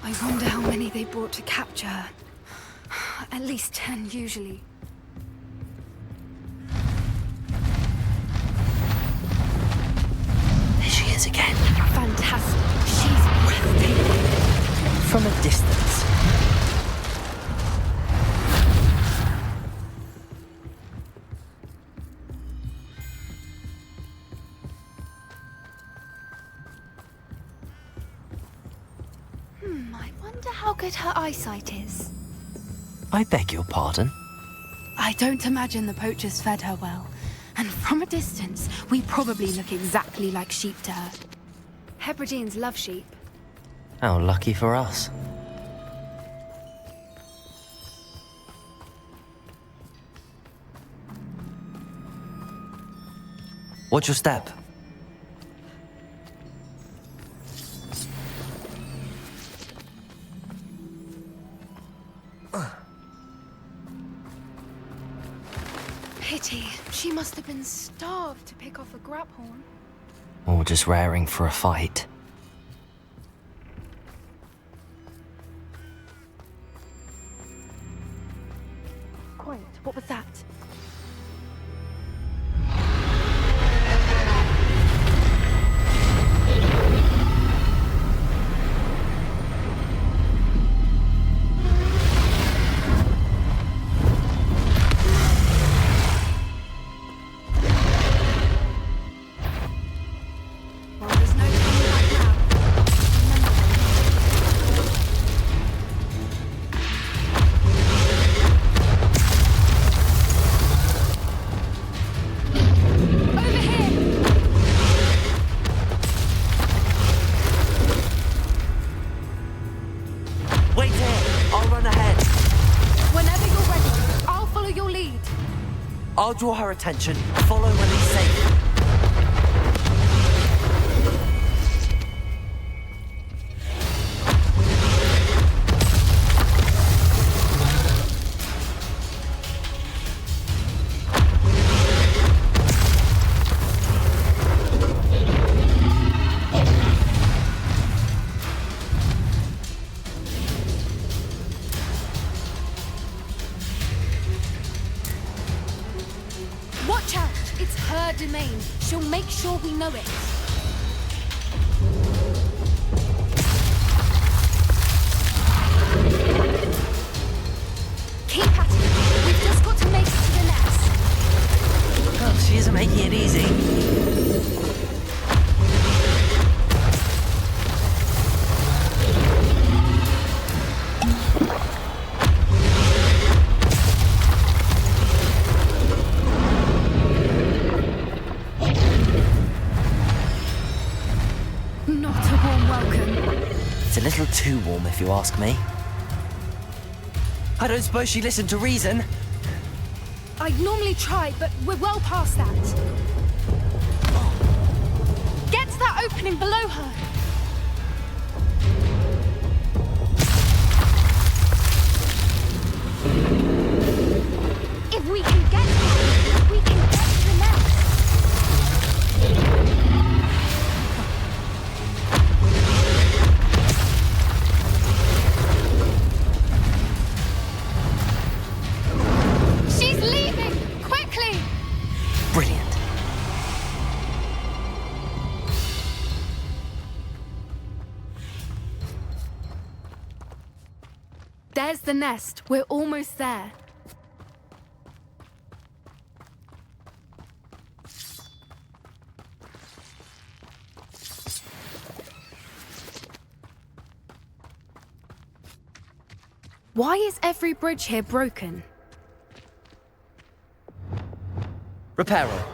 I wonder how many they brought to capture her. At least 10, usually. There she is again. Fantastic. She's breathtaking. From a distance. I wonder how good her eyesight is. I beg your pardon? I don't imagine the poachers fed her well. And from a distance, we probably look exactly like sheep to her. Hebrideans love sheep. How lucky for us. Watch your step. Pity. She must have been starved to pick off a graphorn. Or just raring for a fight. Quiet. What was that? I'll draw her attention. Follow when it's safe. Watch out! It's her domain. She'll make sure we know it. Keep at it. We've just got to make it to the nest. Oh, she isn't making it easy. not a warm welcome. It's a little too warm, if you ask me. I don't suppose she listened to reason. I'd normally try, but we're well past that. Get to that opening below her. If we can get her, we can get to the nest. She's leaving! Quickly! Brilliant. There's the nest. We're almost there. Why is every bridge here broken? Repair her.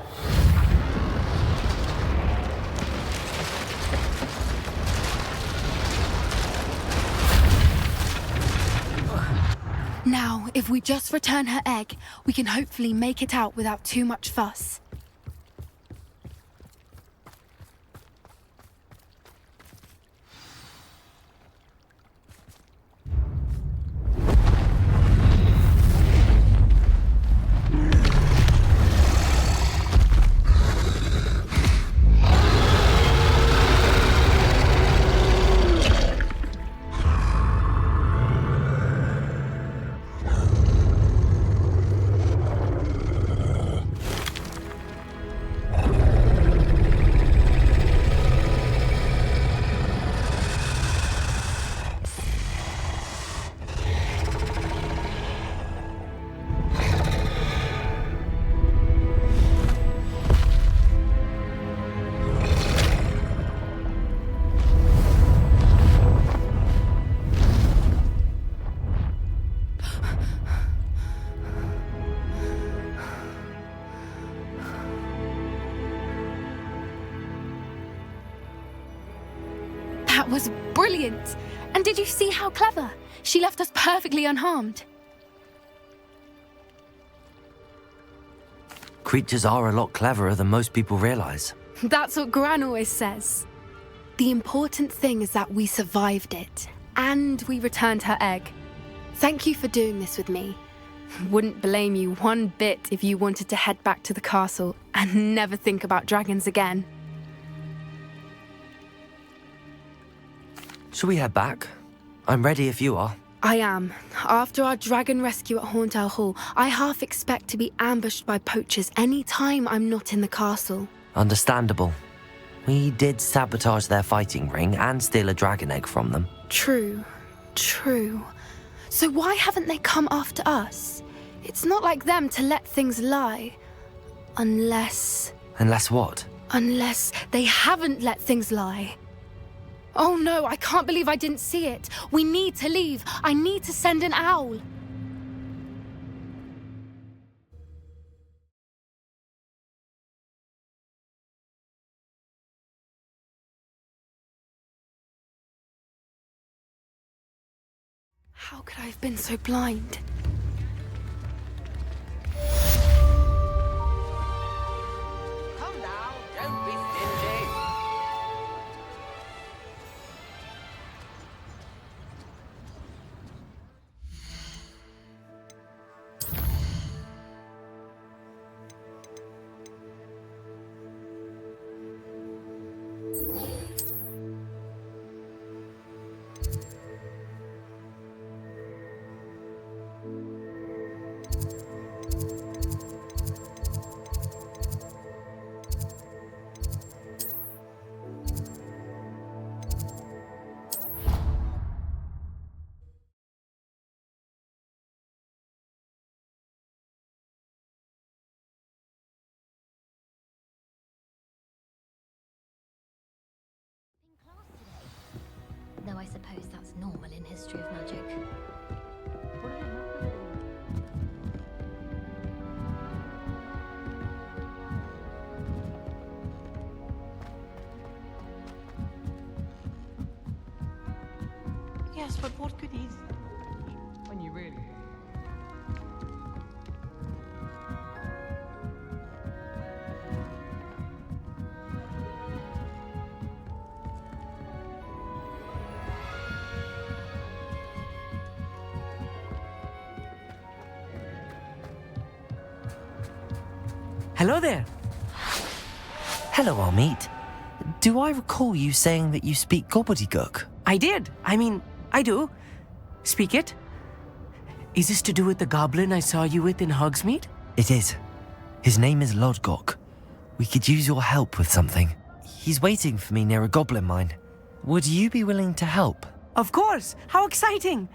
Now, if we just return her egg, we can hopefully make it out without too much fuss. That was brilliant! And did you see how clever? She left us perfectly unharmed. Creatures are a lot cleverer than most people realize. That's what Gran always says. The important thing is that we survived it, and we returned her egg. Thank you for doing this with me. Wouldn't blame you one bit if you wanted to head back to the castle and never think about dragons again. Shall we head back? I'm ready if you are. I am. After our dragon rescue at Hauntow Hall, I half expect to be ambushed by poachers any time I'm not in the castle. Understandable. We did sabotage their fighting ring and steal a dragon egg from them. True. So why haven't they come after us? It's not like them to let things lie. Unless what? Unless they haven't let things lie. Oh no, I can't believe I didn't see it. We need to leave. I need to send an owl. How could I have been so blind? Come now, don't be stingy. Though I suppose that's normal in history of magic. Yes, but what good is when you really... Hello there. Hello, Amit. Do I recall you saying that you speak gobbledygook? I did. I do. Speak it. Is this to do with the goblin I saw you with in Hogsmeade? It is. His name is Lodgok. We could use your help with something. He's waiting for me near a goblin mine. Would you be willing to help? Of course. How exciting.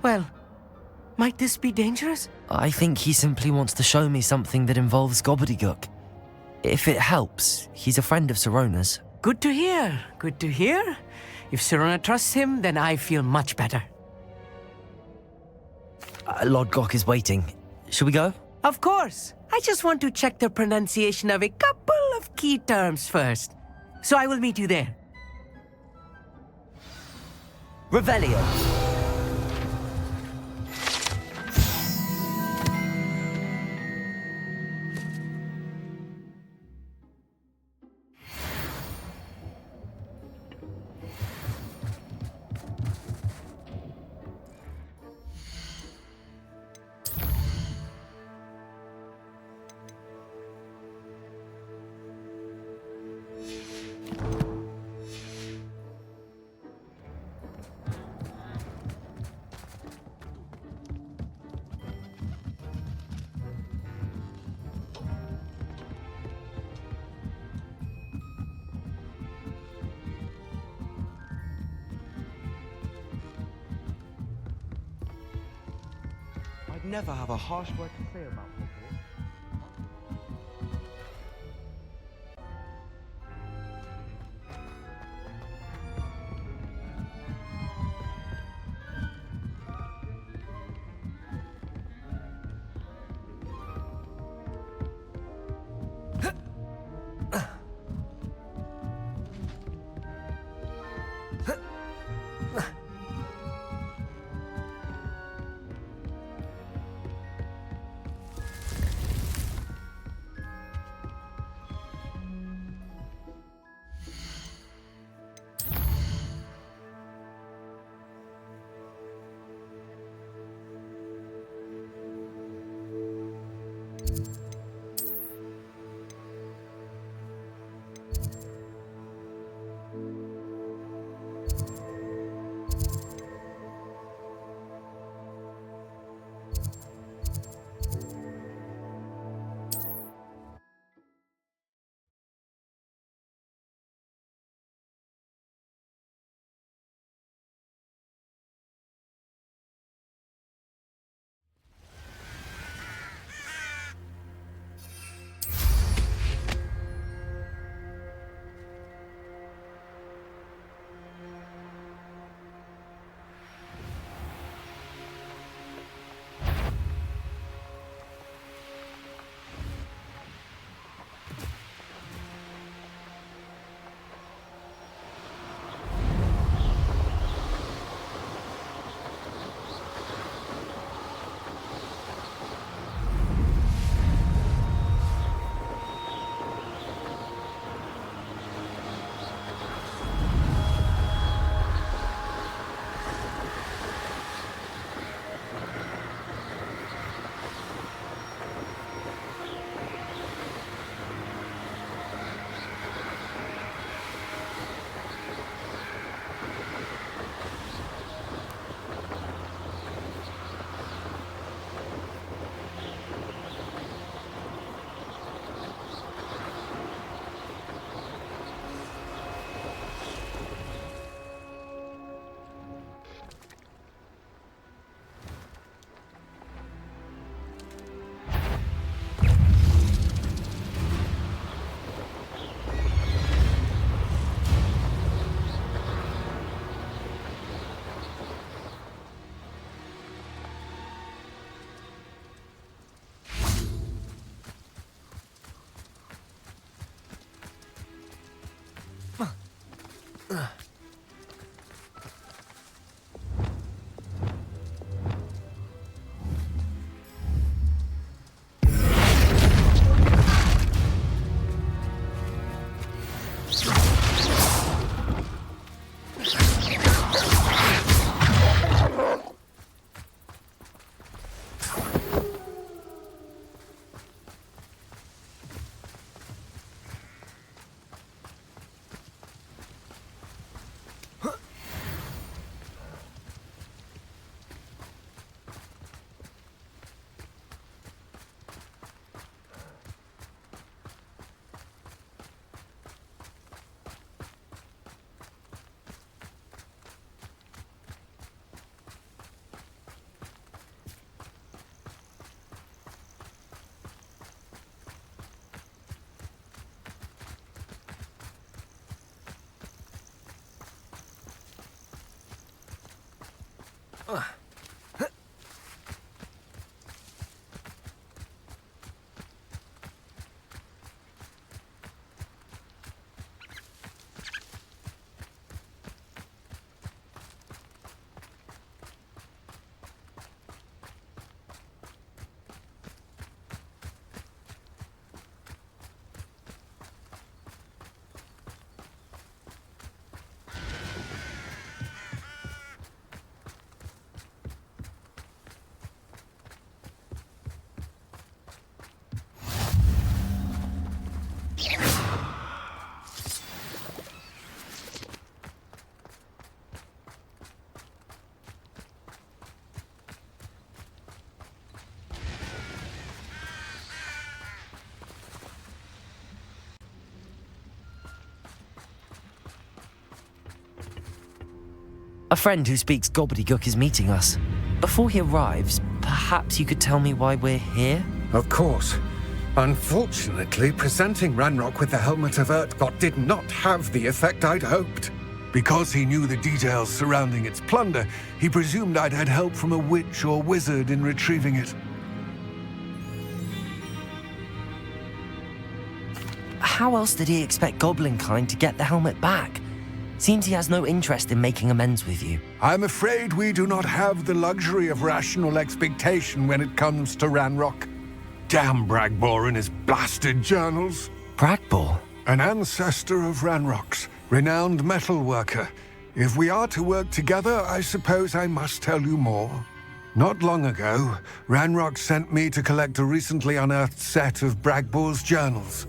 Well, might this be dangerous? I think he simply wants to show me something that involves gobbledygook. If it helps, he's a friend of Sirona's. Good to hear. Good to hear. If Sirona trusts him, then I feel much better. Lodgok is waiting. Shall we go? Of course. I just want to check the pronunciation of a couple of key terms first. So I will meet you there. Revelio. I'd never have a harsh word to say about Hogwarts. A friend who speaks gobbledygook is meeting us. Before he arrives, perhaps you could tell me why we're here? Of course. Unfortunately, presenting Ranrock with the Helmet of Urtkot did not have the effect I'd hoped. Because he knew the details surrounding its plunder, he presumed I'd had help from a witch or wizard in retrieving it. How else did he expect Goblinkind to get the helmet back? Seems he has no interest in making amends with you. I'm afraid we do not have the luxury of rational expectation when it comes to Ranrock. Damn Bragbor and his blasted journals. Bragbor? An ancestor of Ranrock's, renowned metal worker. If we are to work together, I suppose I must tell you more. Not long ago, Ranrock sent me to collect a recently unearthed set of Bragbor's journals.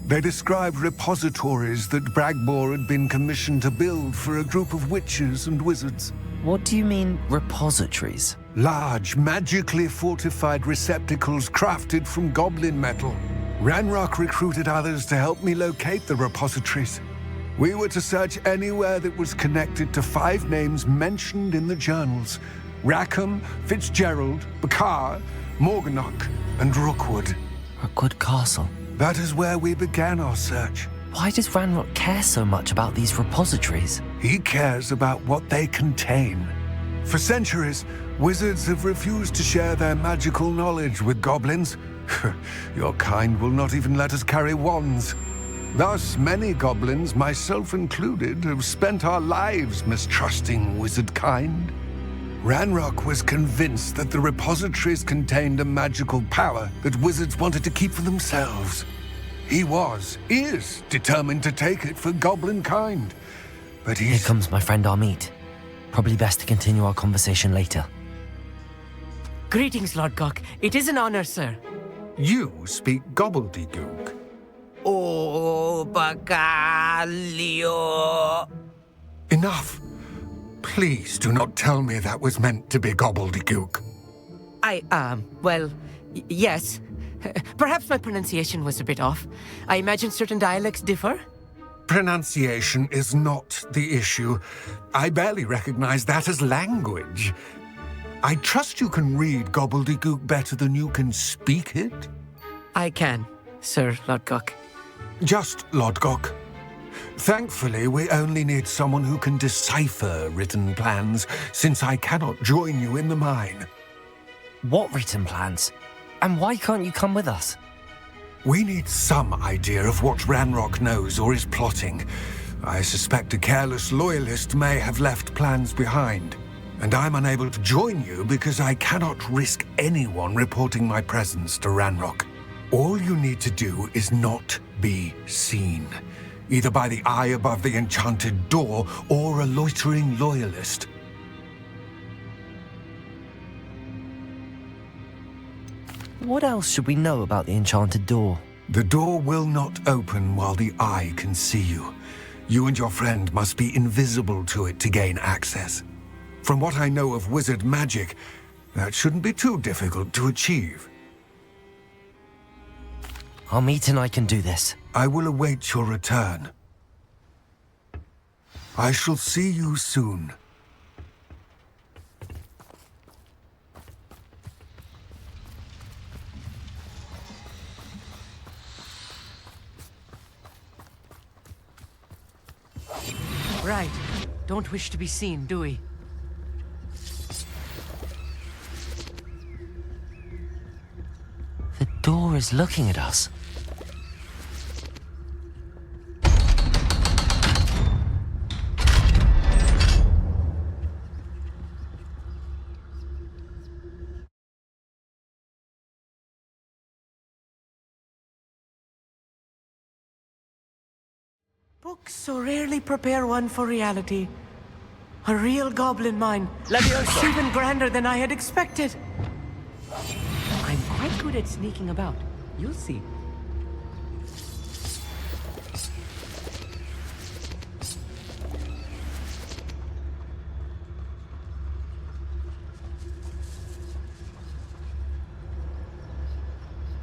They described repositories that Bragbor had been commissioned to build for a group of witches and wizards. What do you mean, repositories? Large, magically fortified receptacles crafted from goblin metal. Ranrock recruited others to help me locate the repositories. We were to search anywhere that was connected to 5 names mentioned in the journals: Rackham, Fitzgerald, Bakar, Morganach, and Rookwood. Rookwood Castle. That is where we began our search. Why does Ranrock care so much about these repositories? He cares about what they contain. For centuries, wizards have refused to share their magical knowledge with goblins. Your kind will not even let us carry wands. Thus, many goblins, myself included, have spent our lives mistrusting wizard kind. Ranrock was convinced that the repositories contained a magical power that wizards wanted to keep for themselves. He is determined to take it for goblin kind. But Here comes my friend Amit. Probably best to continue our conversation later. Greetings, Lord Gok. It is an honor, sir. You speak gobbledygook. Oh, Bagalio. Enough. Please do not tell me that was meant to be gobbledygook. Yes. Perhaps my pronunciation was a bit off. I imagine certain dialects differ. Pronunciation is not the issue. I barely recognize that as language. I trust you can read gobbledygook better than you can speak it? I can, Sir Lodgok. Just Lodgok. Thankfully, we only need someone who can decipher written plans, since I cannot join you in the mine. What written plans? And why can't you come with us? We need some idea of what Ranrock knows or is plotting. I suspect a careless loyalist may have left plans behind. And I'm unable to join you because I cannot risk anyone reporting my presence to Ranrock. All you need to do is not be seen, either by the eye above the enchanted door or a loitering loyalist. What else should we know about the enchanted door? The door will not open while the eye can see you. You and your friend must be invisible to it to gain access. From what I know of wizard magic, that shouldn't be too difficult to achieve. Amit and I can do this. I will await your return. I shall see you soon. Right. Don't wish to be seen, do we? is looking at us. Books so rarely prepare one for reality. A real goblin mine. It's even grander than I had expected. I'm quite good at sneaking about. You'll see.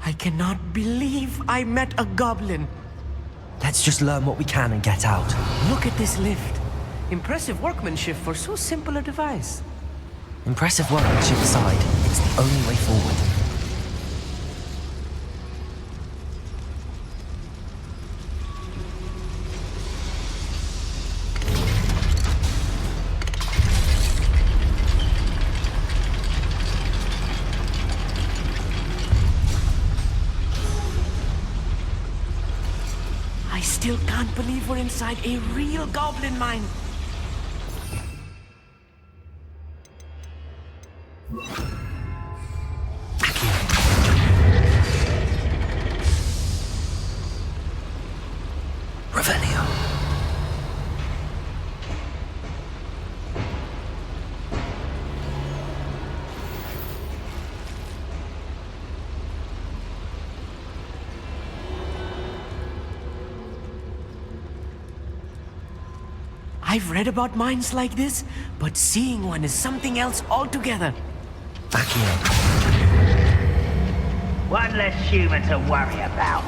I cannot believe I met a goblin. Let's just learn what we can and get out. Look at this lift. Impressive workmanship for so simple a device. Impressive workmanship aside, it's the only way forward. I still can't believe we're inside a real goblin mine. Revelio. I've read about mines like this, but seeing one is something else altogether. One less human to worry about.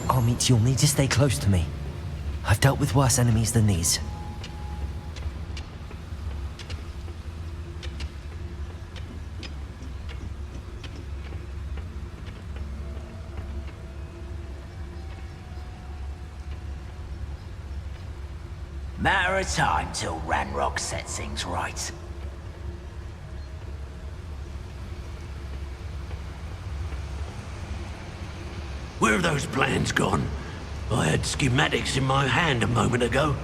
Amit, you'll need to stay close to me. I've dealt with worse enemies than these. Matter of time till Ranrock sets things right. Where have those plans gone? I had schematics in my hand a moment ago.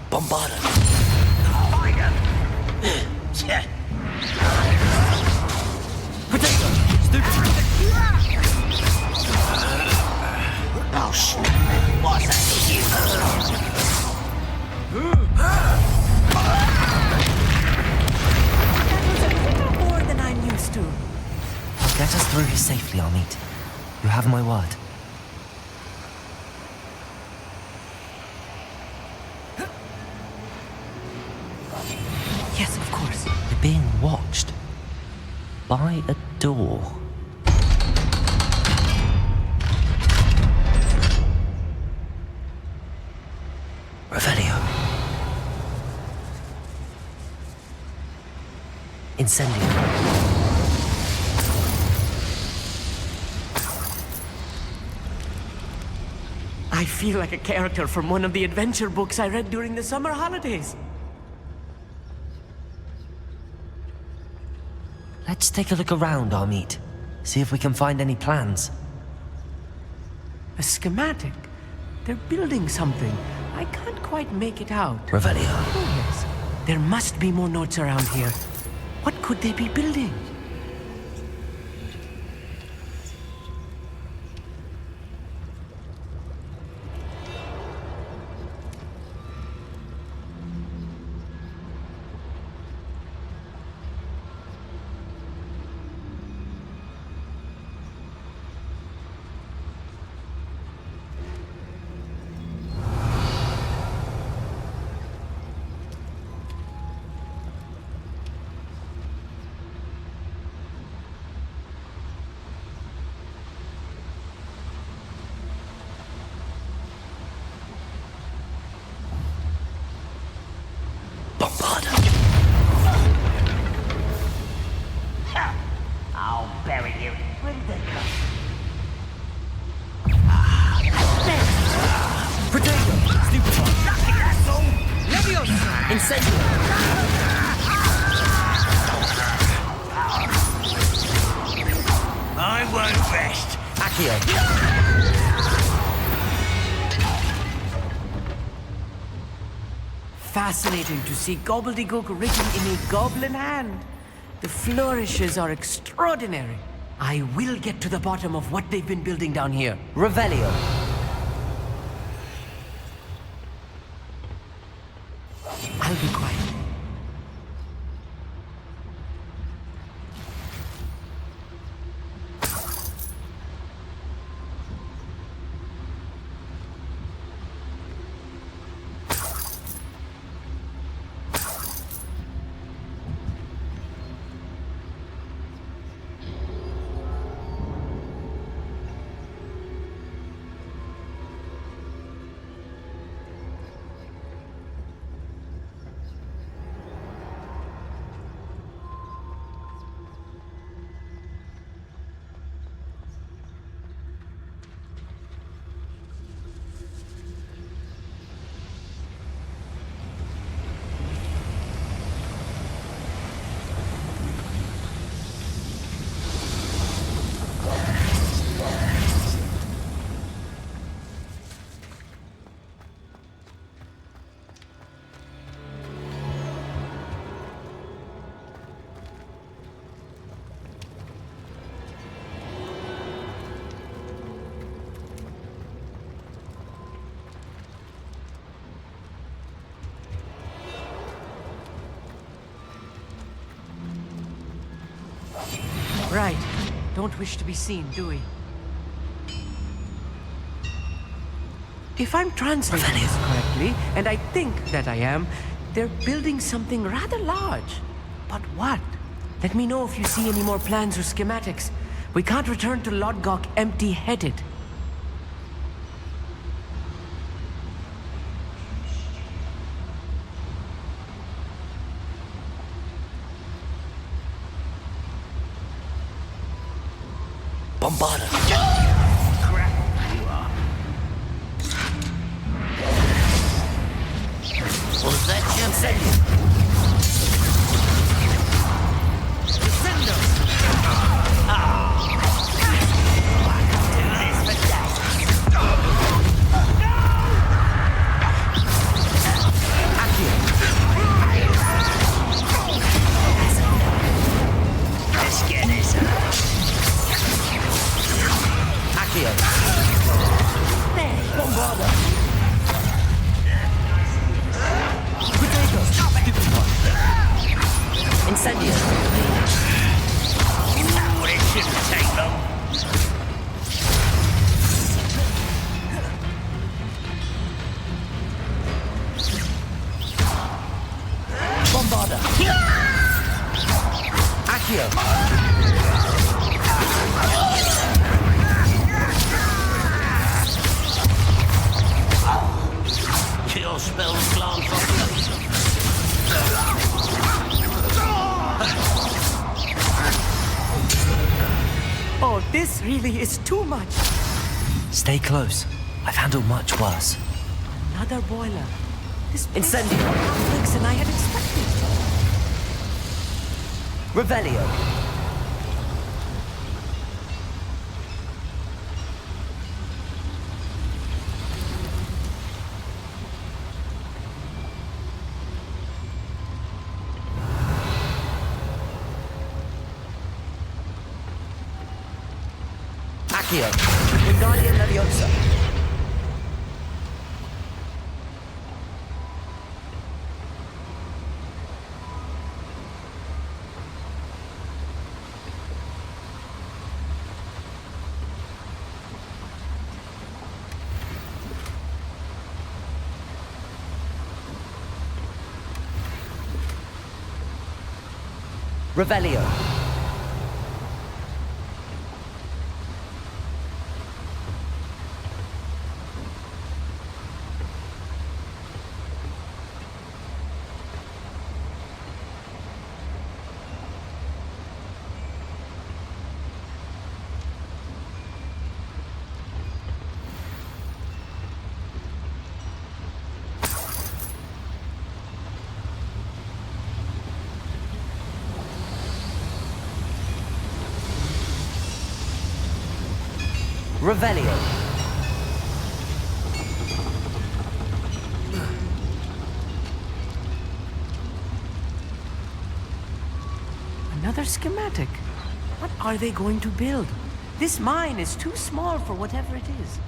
Bombarda. Fire! Oh shit! What's that to you? That was a little more than I'm used to. I'll get us through here safely, Amit. You have my word. Yes, of course. We're being watched. By a door. Revelio. Incendio. I feel like a character from one of the adventure books I read during the summer holidays. Let's take a look around, Amit. See if we can find any plans. A schematic? They're building something. I can't quite make it out. Revelio. Oh, yes. There must be more notes around here. What could they be building? Fascinating to see gobbledygook written in a goblin hand. The flourishes are extraordinary. I will get to the bottom of what they've been building down here. Revelio. I'll be quiet. Right. Don't wish to be seen, do we? If I'm translating this correctly, and I think that I am, they're building something rather large. But what? Let me know if you see any more plans or schematics. We can't return to Lodgok empty-headed. Bombarda. Crap, you are. What was that, Jim? Descendo! I can do this for days. Let's get this out. Accio. There, Bombarda. Potato, stop it! Incendio. Oh, it shouldn't take long. Bombarda. Accio. Kill spells glance off. Oh, this really is too much. Stay close. I've handled much worse. Another boiler. This Incendio. is more complex than I had expected. Revelio. Accio. Wingardium Leviosa. Revelio. Revelio. Another schematic. What are they going to build? This mine is too small for whatever it is.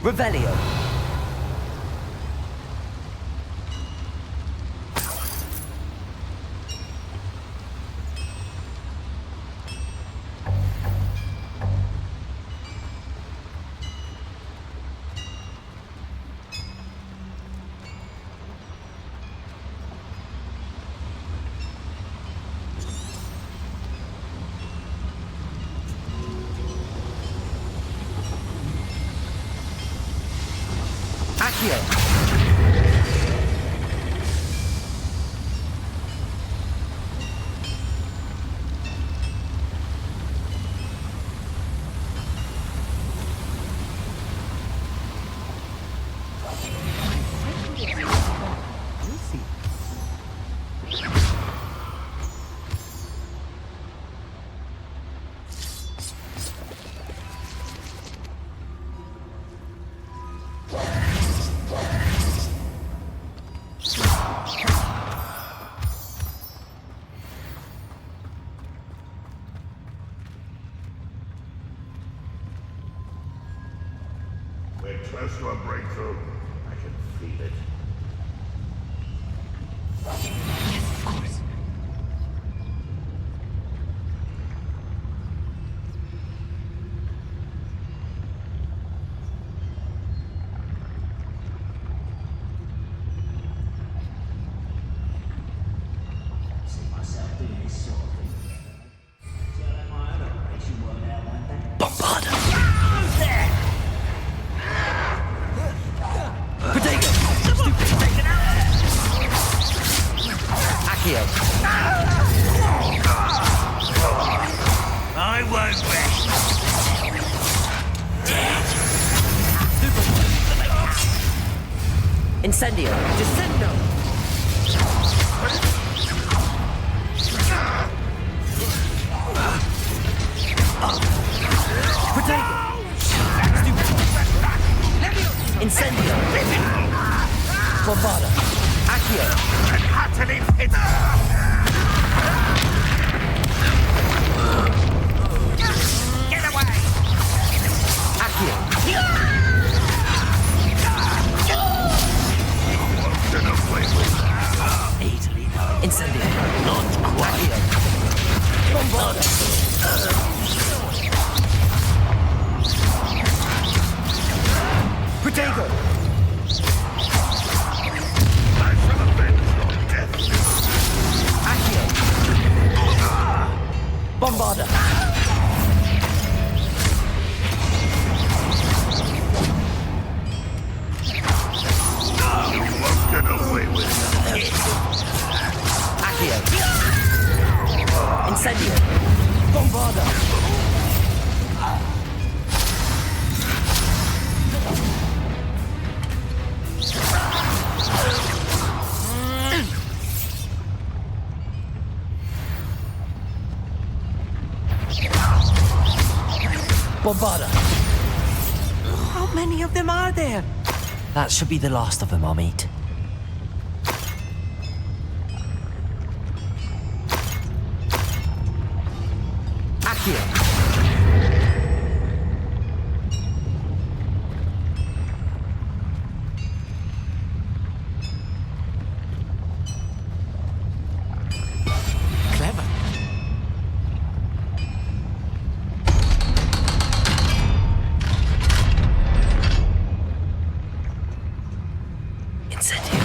Revelio. We're close to a breakthrough. I can feel it. Yes, of course. See myself doing this sort of thing. Till I my own operation worked out one day. Bombard! Who's there? Potato! Stupid, take it out! Accio. I won't rest. Incendio. Descendo. Potato. Incendio. Bombarda. Accio. Utterly hidden. Get away! Accio. Incendio. Not quite. Accio. Bombarda. Potato. I shall avenge your death. Accio. Bombarda. You won't get away with it. Accio. Incendio. Bombarda. Bombarda. How many of them are there? That should be the last of them I'll meet. Accio. Clever. Incendio.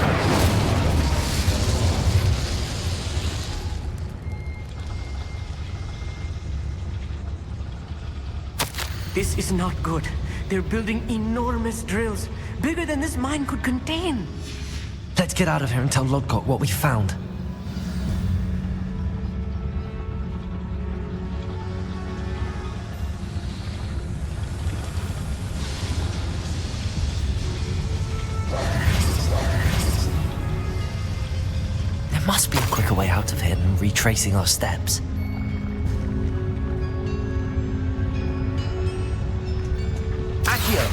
This is not good. They're building enormous drills, bigger than this mine could contain. Let's get out of here and tell Lodgott what we found. way out of here than retracing our steps. Accio!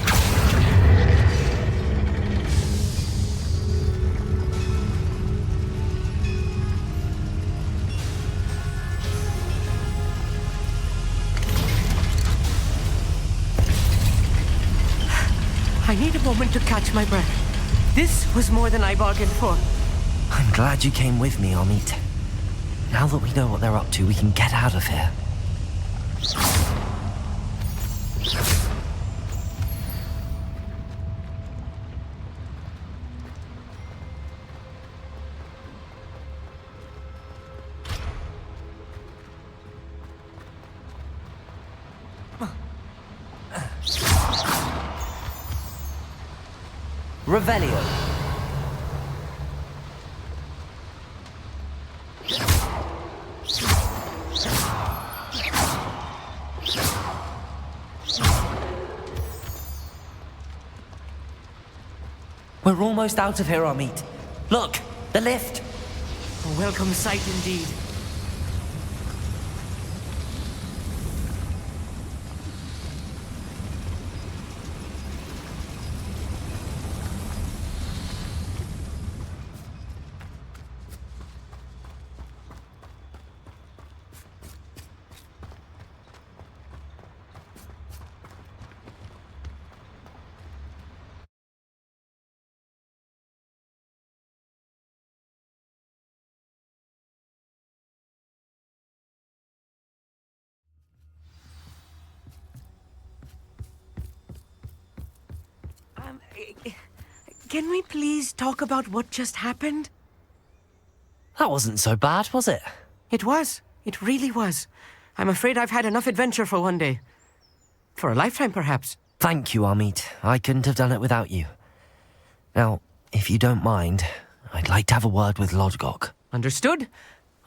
I need a moment to catch my breath. This was more than I bargained for. I'm glad you came with me, Amit. Now that we know what they're up to, we can get out of here. Revelio. We're almost out of here, Amit. Look, the lift. A welcome sight indeed. Can we please talk about what just happened? That wasn't so bad, was it? It was. It really was. I'm afraid I've had enough adventure for one day. For a lifetime, perhaps. Thank you, Amit. I couldn't have done it without you. Now, if you don't mind, I'd like to have a word with Lodgok. Understood?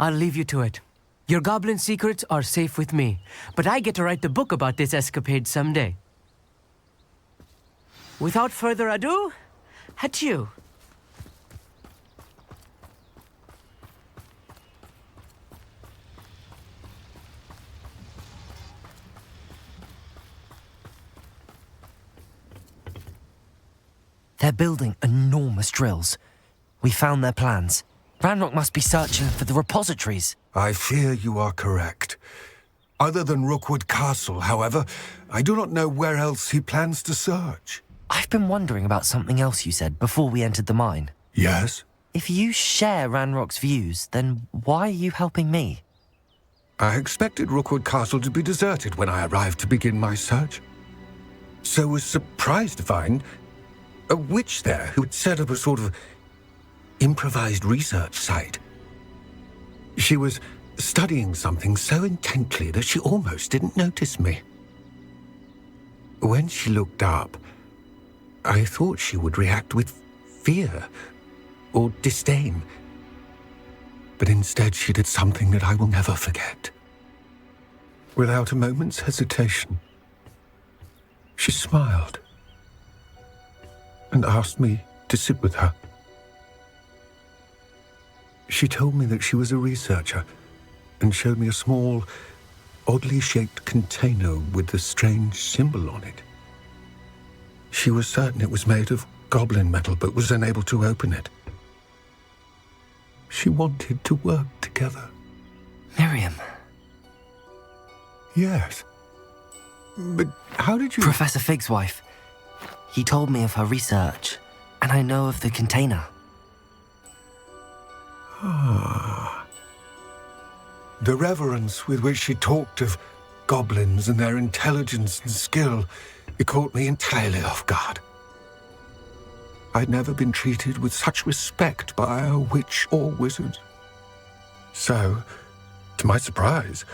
I'll leave you to it. Your goblin secrets are safe with me, but I get to write the book about this escapade someday. Without further ado, adieu. They're building enormous drills. We found their plans. Ranrock must be searching for the repositories. I fear you are correct. Other than Rookwood Castle, however, I do not know where else he plans to search. I've been wondering about something else you said before we entered the mine. Yes? If you share Ranrock's views, then why are you helping me? I expected Rookwood Castle to be deserted when I arrived to begin my search. So was surprised to find a witch there who had set up a sort of improvised research site. She was studying something so intently that she almost didn't notice me. When she looked up, I thought she would react with fear or disdain. But instead she did something that I will never forget. Without a moment's hesitation, she smiled and asked me to sit with her. She told me that she was a researcher and showed me a small, oddly shaped container with a strange symbol on it. She was certain it was made of goblin metal, but was unable to open it. She wanted to work together. Miriam. Yes. But how did you... Professor Fig's wife. He told me of her research, and I know of the container. Ah. The reverence with which she talked of goblins and their intelligence and skill, it caught me entirely off guard. I'd never been treated with such respect by a witch or wizard. So, to my surprise,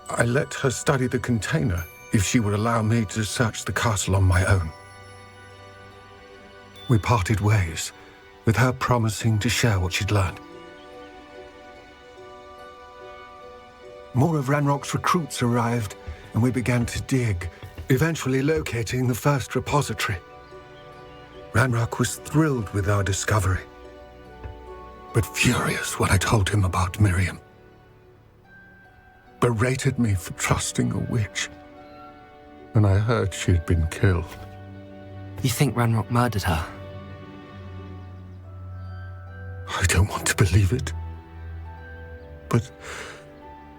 I let her study the container if she would allow me to search the castle on my own. We parted ways, with her promising to share what she'd learned. More of Ranrock's recruits arrived, and we began to dig, eventually locating the first repository. Ranrock was thrilled with our discovery. but furious when I told him about Miriam. Berated me for trusting a witch when I heard she had been killed. You think Ranrock murdered her? I don't want to believe it, but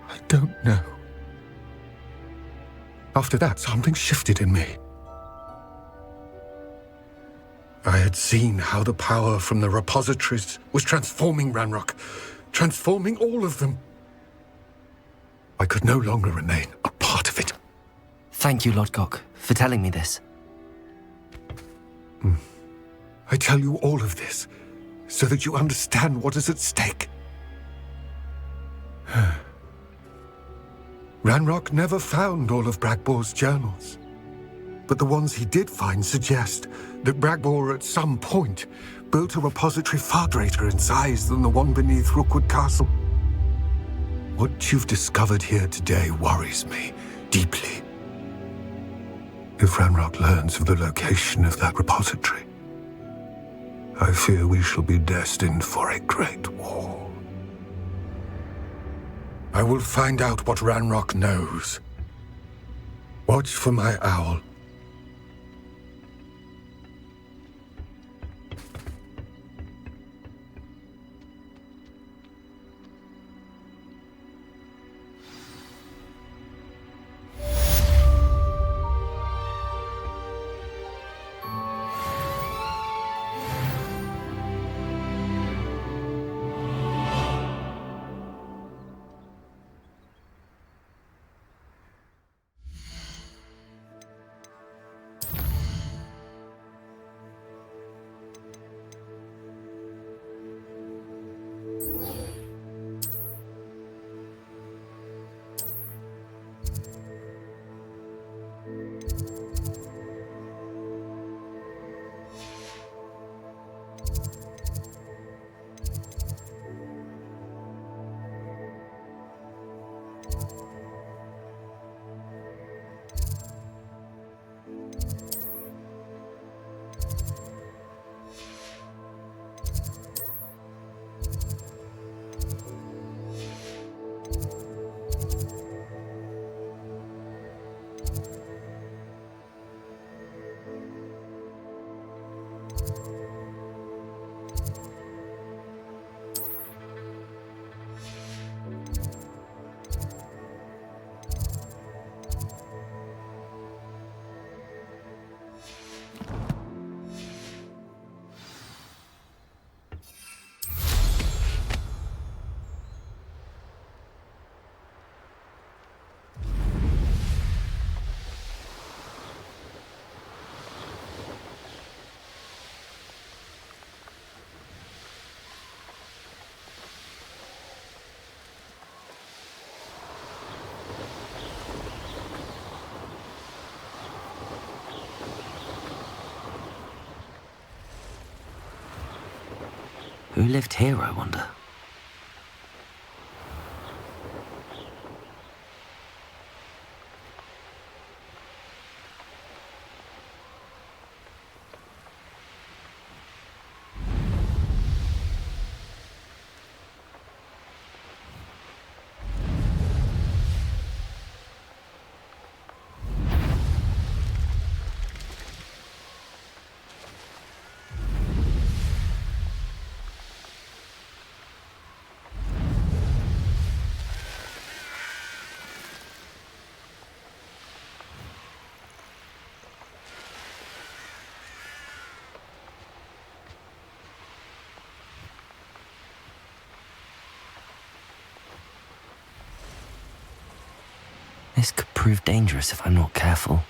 I don't know. After that, something shifted in me. I had seen how the power from the repositories was transforming Ranrock, transforming all of them. I could no longer remain a part of it. Thank you, Lodgok, for telling me this. I tell you all of this so that you understand what is at stake. Ranrock never found all of Bragbor's journals, but the ones he did find suggest that Bragbor at some point built a repository far greater in size than the one beneath Rookwood Castle. What you've discovered here today worries me deeply. If Ranrock learns of the location of that repository, I fear we shall be destined for a great war. I will find out what Ranrock knows. Watch for my owl. Who lived here, I wonder? This could prove dangerous if I'm not careful.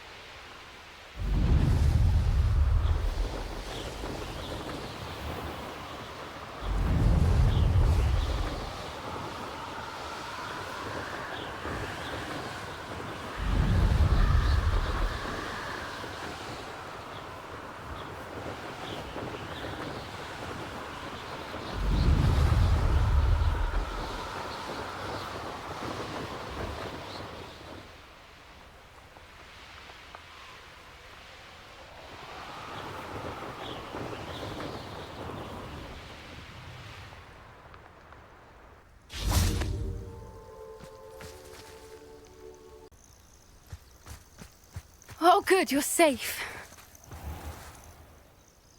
Oh, good, you're safe.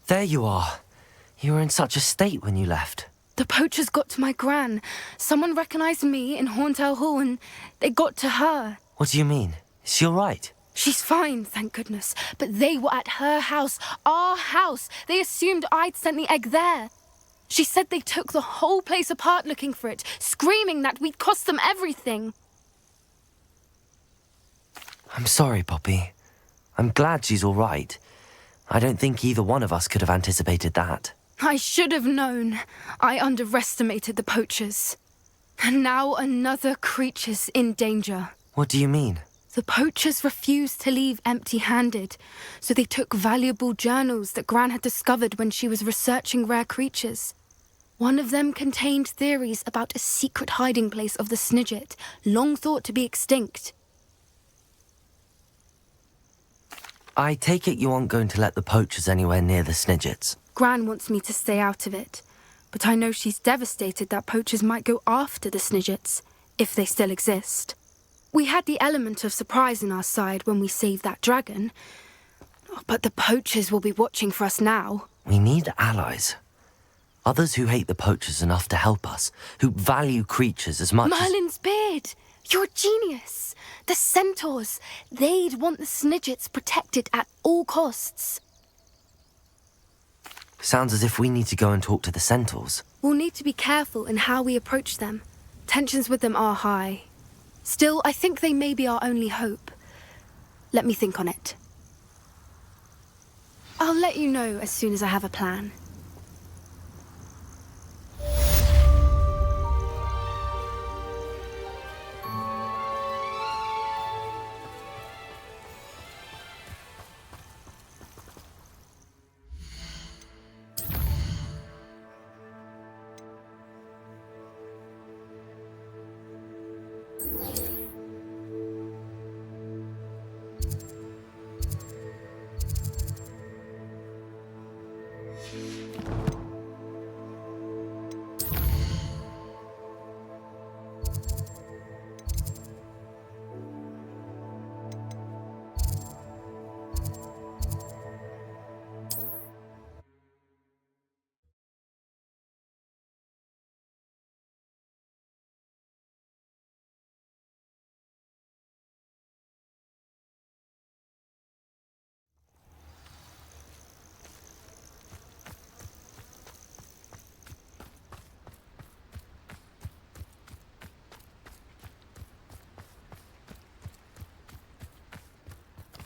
There you are. You were in such a state when you left. The poachers got to my gran. Someone recognized me in Horntail Hall and they got to her. What do you mean? Is she all right? She's fine, thank goodness. But they were at her house, our house. They assumed I'd sent the egg there. She said they took the whole place apart looking for it, screaming that we'd cost them everything. I'm sorry, Poppy. I'm glad she's all right. I don't think either one of us could have anticipated that. I should have known. I underestimated the poachers. And now another creature's in danger. What do you mean? The poachers refused to leave empty-handed, so they took valuable journals that Gran had discovered when she was researching rare creatures. One of them contained theories about a secret hiding place of the Snidget, long thought to be extinct. I take it you aren't going to let the poachers anywhere near the Snidgets. Gran wants me to stay out of it, but I know she's devastated that poachers might go after the Snidgets, if they still exist. We had the element of surprise on our side when we saved that dragon, but the poachers will be watching for us now. We need allies. Others who hate the poachers enough to help us, who value creatures as much Merlin's beard! You're a genius! The centaurs! They'd want the Snidgets protected at all costs. Sounds as if we need to go and talk to the centaurs. We'll need to be careful in how we approach them. Tensions with them are high. Still, I think they may be our only hope. Let me think on it. I'll let you know as soon as I have a plan.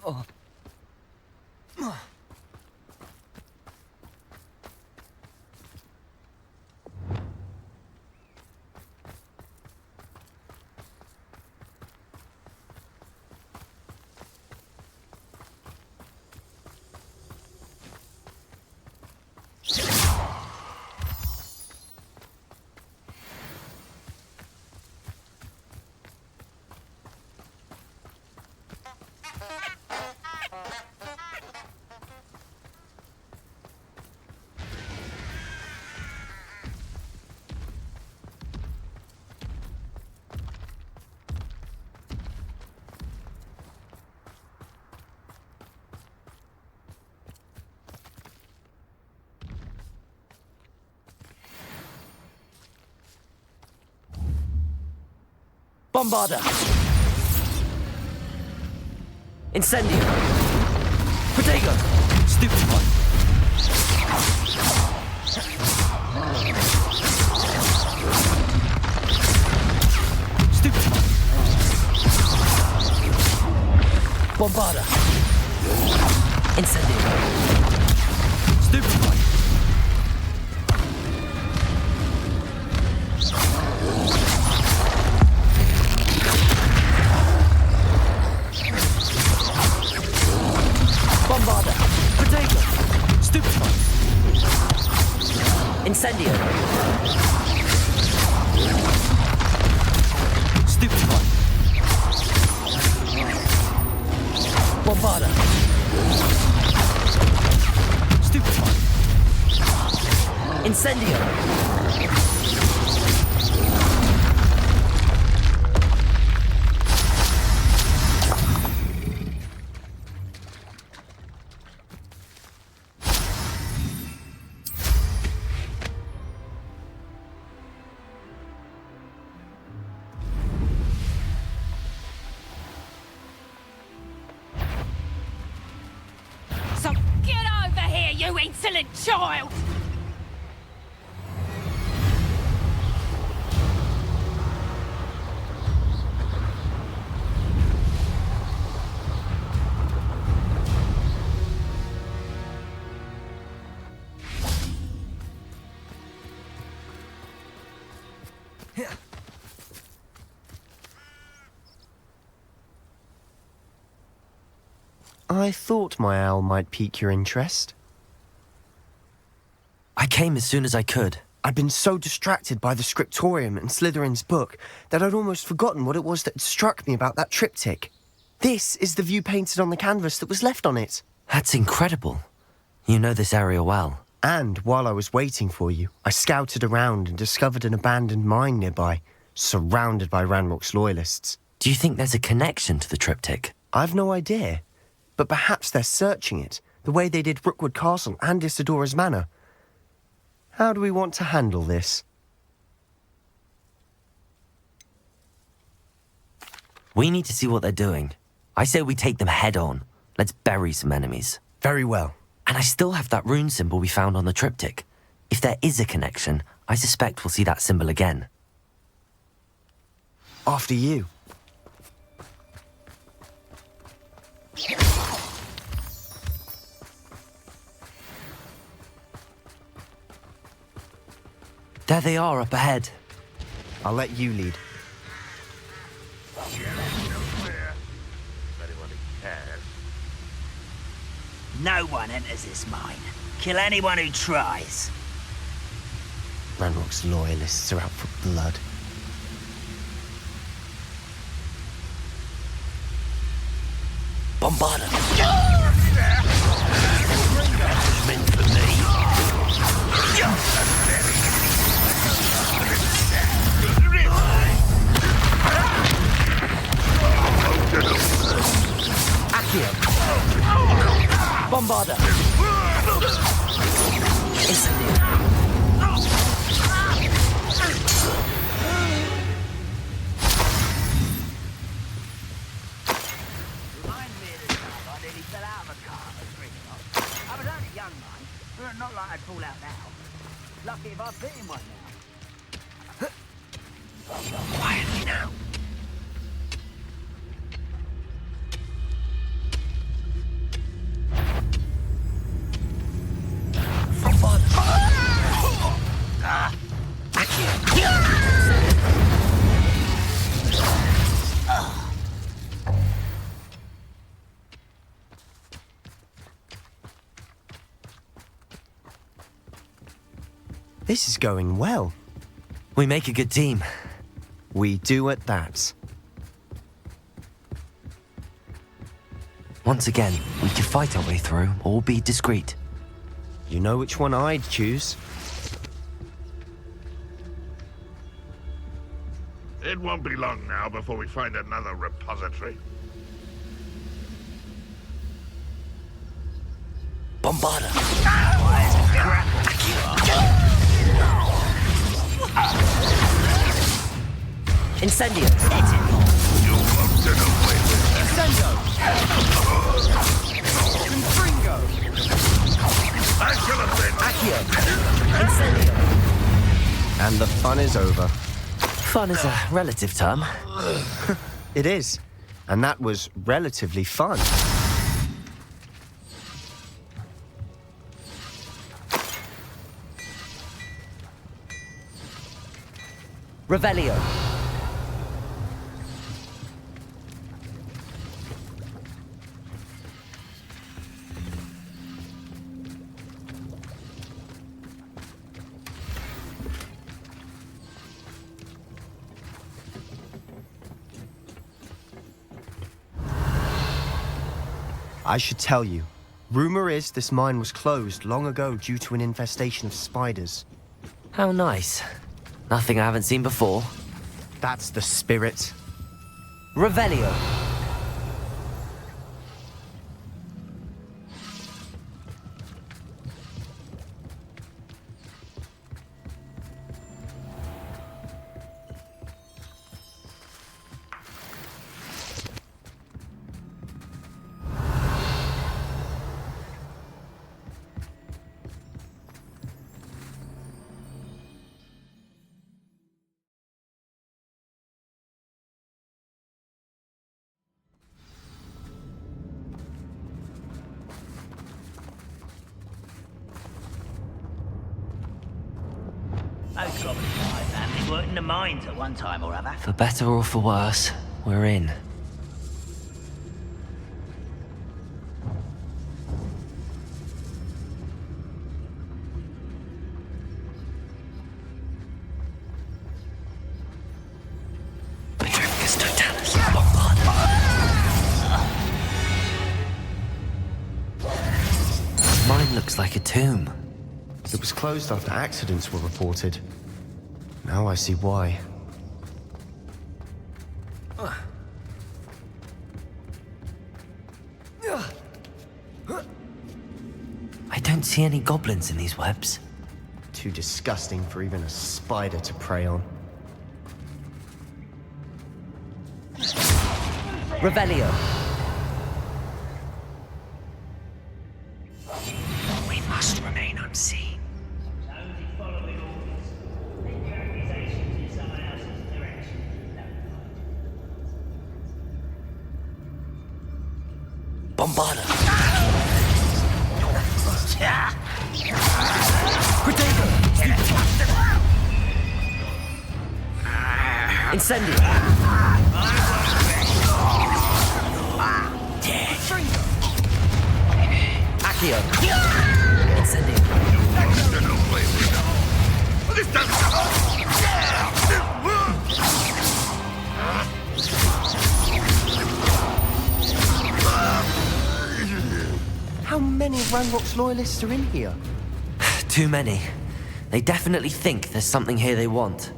Oh. Bombarda! Incendio! Protego! Stupefy! Stupefy! Bombarda! Incendio! Stupefy! Bombarda! Protego! Stupefy! Incendio! Stupefy! Bombarda! Stupefy! Incendio! insolent child! I thought my owl might pique your interest. I came as soon as I could. I'd been so distracted by the scriptorium and Slytherin's book that I'd almost forgotten what it was that struck me about that triptych. This is the view painted on the canvas that was left on it. That's incredible. You know this area well. And while I was waiting for you, I scouted around and discovered an abandoned mine nearby, surrounded by Ranrock's loyalists. Do you think there's a connection to the triptych? I've no idea. But perhaps they're searching it, the way they did Rookwood Castle and Isidora's Manor. How do we want to handle this? We need to see what they're doing. I say we take them head on. Let's bury some enemies. Very well. And I still have that rune symbol we found on the triptych. If there is a connection, I suspect we'll see that symbol again. After you. There they are up ahead. I'll let you lead. No one enters this mine. Kill anyone who tries. Ranrock's loyalists are out for blood. Bombarda! Meant for me. Accio! Bombarda! Incendio! Not like I'd fall out now. Lucky if I bit in one now. Quietly now. This is going well. We make a good team. We do at that. Once again, we could fight our way through or be discreet. You know which one I'd choose. It won't be long now before we find another repository. Bombarda! Incendio! You won't get away with it. Incendio! Confringo! I shall have been. Accio! Incendio! And the fun is over. Fun is a relative term. It is. And that was relatively fun. Revelio. I should tell you. Rumor is this mine was closed long ago due to an infestation of spiders. How nice. Nothing I haven't seen before. That's the spirit. Revelio. Most goblins in my family worked in the mines at one time or other. For better or for worse, we're in. Mine looks like a tomb. It was closed after accidents were reported. Now I see why. I don't see any goblins in these webs. Too disgusting for even a spider to prey on. Revelio. We must remain unseen. Bombarda. Incendio. Accio. Incendio. How many Ranrock's loyalists are in here? Too many. They definitely think there's something here they want.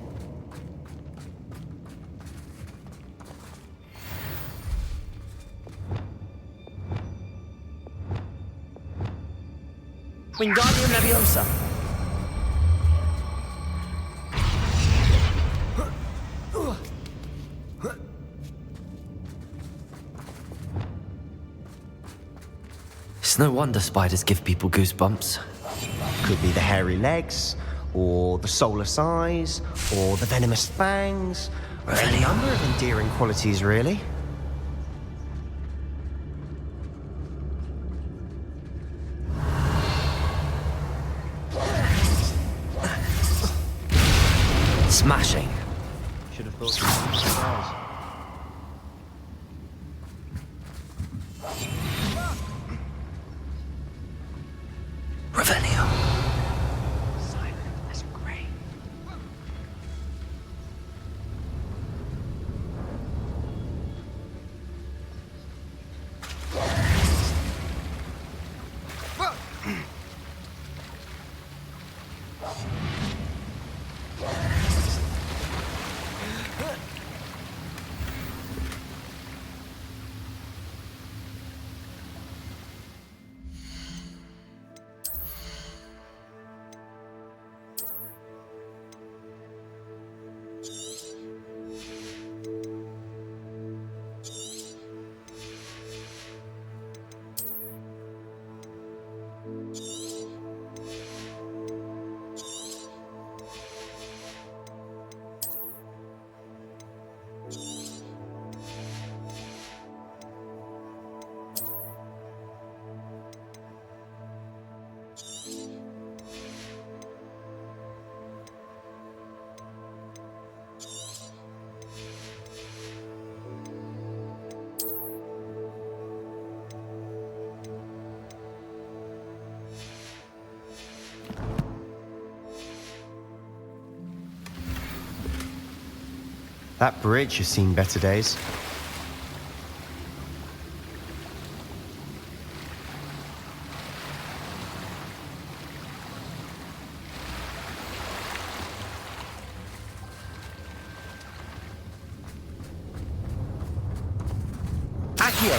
Wingardium Leviosa. It's no wonder spiders give people goosebumps. Could be the hairy legs, or the soulless eyes, or the venomous fangs, or any number of endearing qualities, really. Smashing. Should have thought of Revelio. Silent as a grave. That bridge has seen better days. Accio.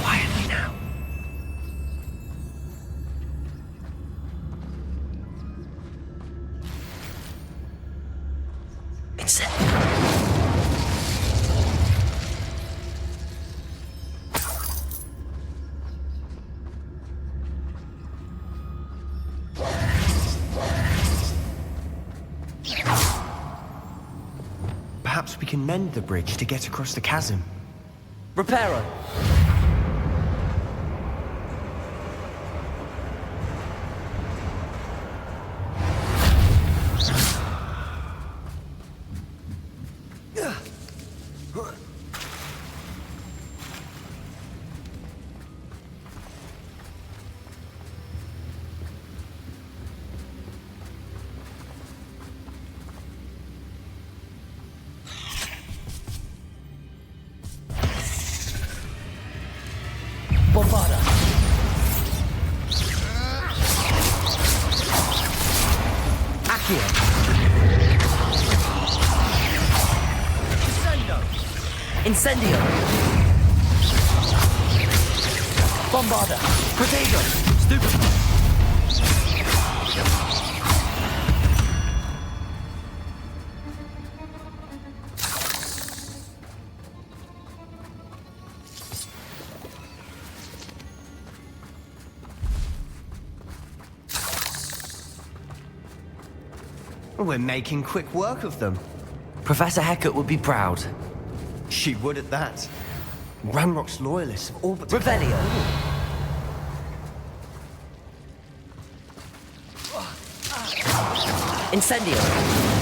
Quietly now. Perhaps we can mend the bridge to get across the chasm. Reparo. Accio. Incendio. Bombarda. Protego. Stupefy. We're making quick work of them. Professor Hecat would be proud. She would at that. Ranrock's loyalists have all but... Revelio! Incendio!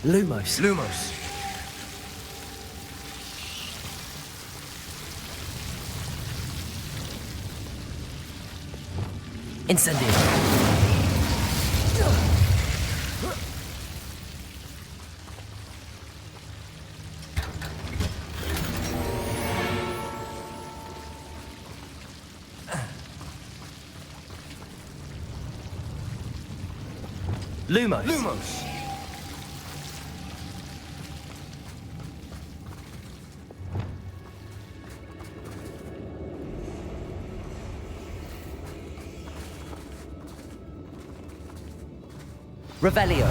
Lumos. Lumos. Incendio. Lumos. Lumos. Revelio.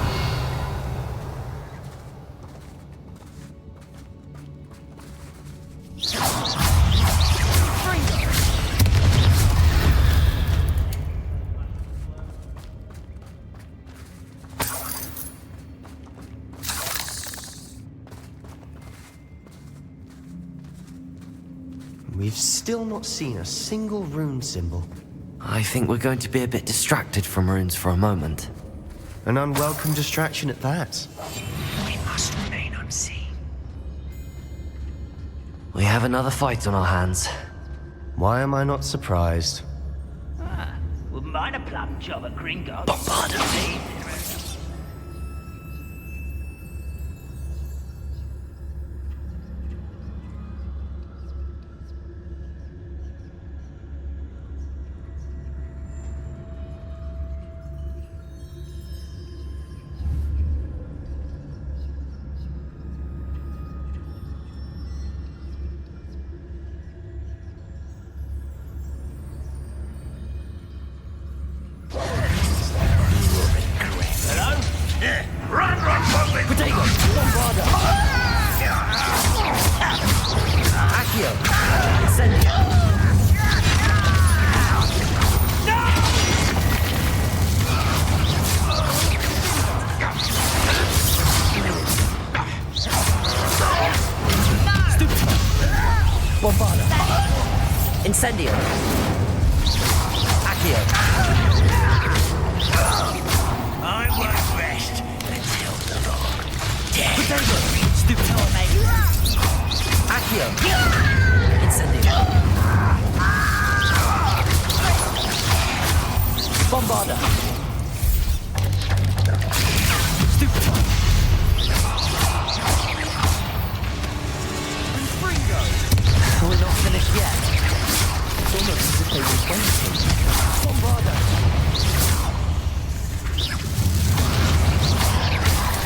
We've still not seen a single rune symbol. I think we're going to be a bit distracted from runes for a moment. An unwelcome distraction at that. We must remain unseen. We have another fight on our hands. Why am I not surprised? Wouldn't mind a plum job at Gringo. Bombarded. Incendio. Accio. I won't rest until the Lord death. Potato. Stupid. Accio. Incendio. Bombarda. Stupid. We're not finished yet. It's almost as if they were waiting. Bombarda.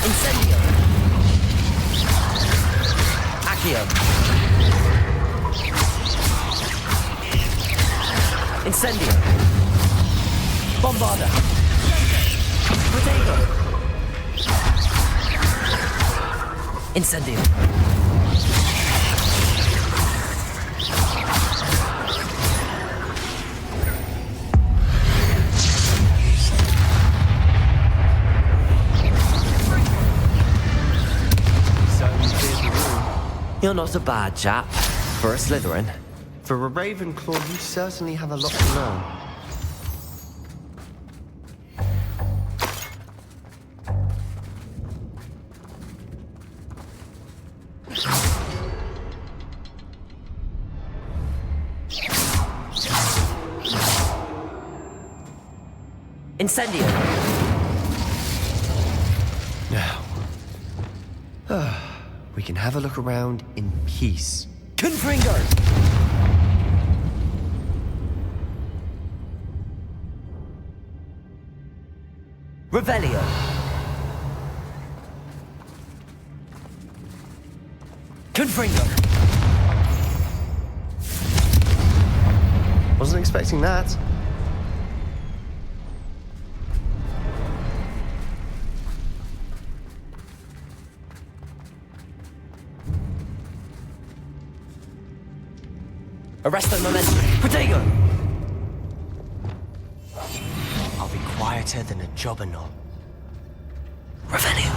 Incendio. Accio. Incendio. Bombarda. Potato. Incendio. You're not a bad chap. For a Slytherin. For a Ravenclaw, you certainly have a lot to learn. Incendio! Now, we can have a look around in peace. Confringo! Revelio! Confringo! Wasn't expecting that. Arresto momento! Protego! I'll be quieter than a jobberknoll. Revelio!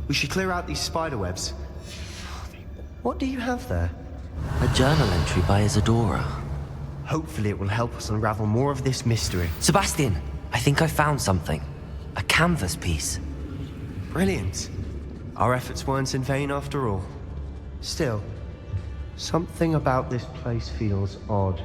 We should clear out these spiderwebs. What do you have there? A journal entry by Isadora. Hopefully it will help us unravel more of this mystery. Sebastian, I think I found something. A canvas piece. Brilliant. Our efforts weren't in vain after all. Still, something about this place feels odd.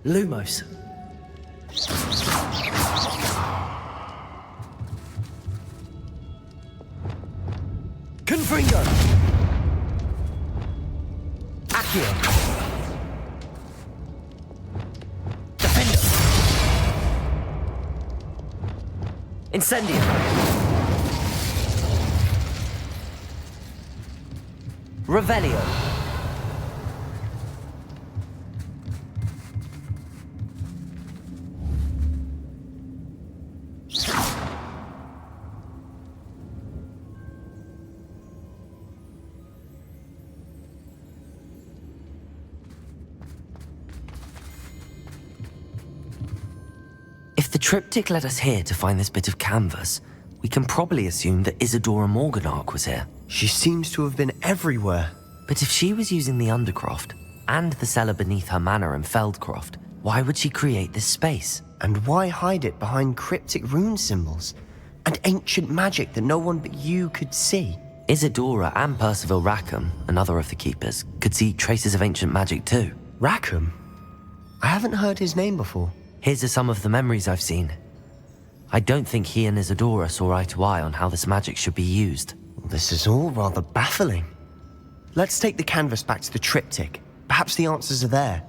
Lumos. Confringo! Accio! Defender! Incendio! Revelio! If the triptych led us here to find this bit of canvas, we can probably assume that Isadora Morganark was here. She seems to have been everywhere. But if she was using the Undercroft, and the cellar beneath her manor in Feldcroft, why would she create this space? And why hide it behind cryptic rune symbols? And ancient magic that no one but you could see? Isadora and Percival Rackham, another of the Keepers, could see traces of ancient magic too. Rackham? I haven't heard his name before. Here's some of the memories I've seen. I don't think he and Isadora saw eye to eye on how this magic should be used. This is all rather baffling. Let's take the canvas back to the triptych. Perhaps the answers are there.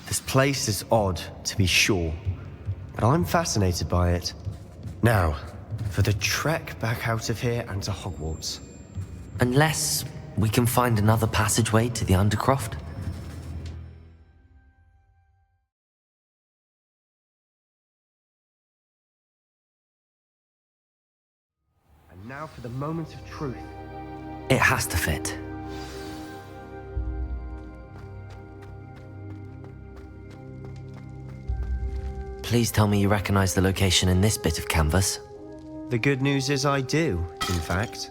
This place is odd, to be sure, but I'm fascinated by it. Now, for the trek back out of here and to Hogwarts. Unless we can find another passageway to the Undercroft. And now for the moment of truth. It has to fit. Please tell me you recognize the location in this bit of canvas. The good news is I do, in fact.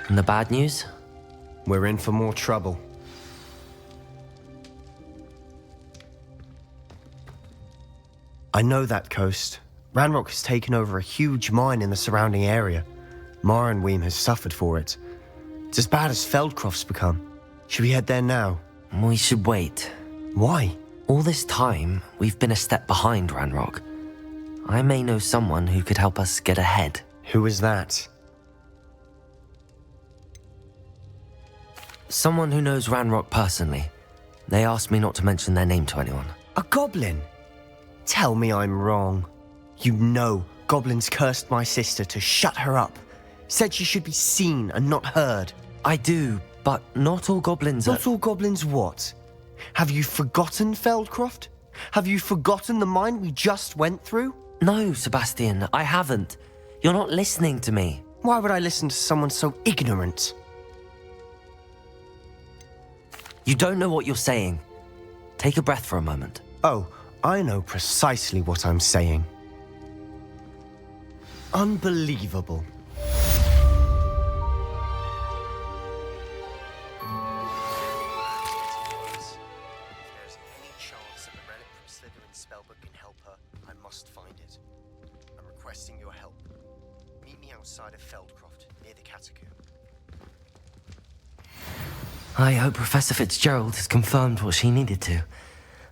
And the bad news? We're in for more trouble. I know that coast. Ranrock has taken over a huge mine in the surrounding area. Marrenweem has suffered for it. It's as bad as Feldcroft's become. Should we head there now? We should wait. Why? All this time, we've been a step behind Ranrock. I may know someone who could help us get ahead. Who is that? Someone who knows Ranrock personally. They asked me not to mention their name to anyone. A goblin? Tell me I'm wrong. You know goblins cursed my sister to shut her up. Said she should be seen and not heard. I do, but not all goblins are... Not all goblins what? Have you forgotten Feldcroft? Have you forgotten the mine we just went through? No, Sebastian, I haven't. You're not listening to me. Why would I listen to someone so ignorant? You don't know what you're saying. take a breath for a moment. Oh, I know precisely what I'm saying. Unbelievable. Spellbook can help her, I must find it. I'm requesting your help. Meet me outside of Feldcroft, near the catacomb. I hope Professor Fitzgerald has confirmed what she needed to.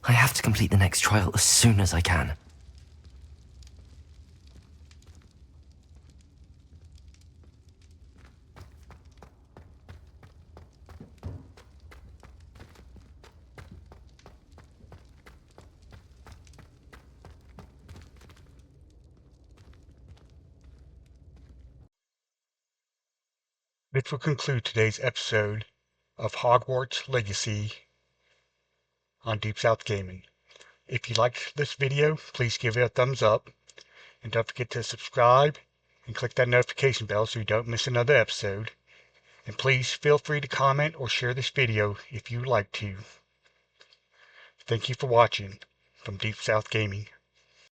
I have to complete the next trial as soon as I can. This will conclude today's episode of Hogwarts Legacy on Deep South Gaming. If you liked this video, please give it a thumbs up. And don't forget to subscribe and click that notification bell so you don't miss another episode. And please feel free to comment or share this video if you like to. Thank you for watching from Deep South Gaming.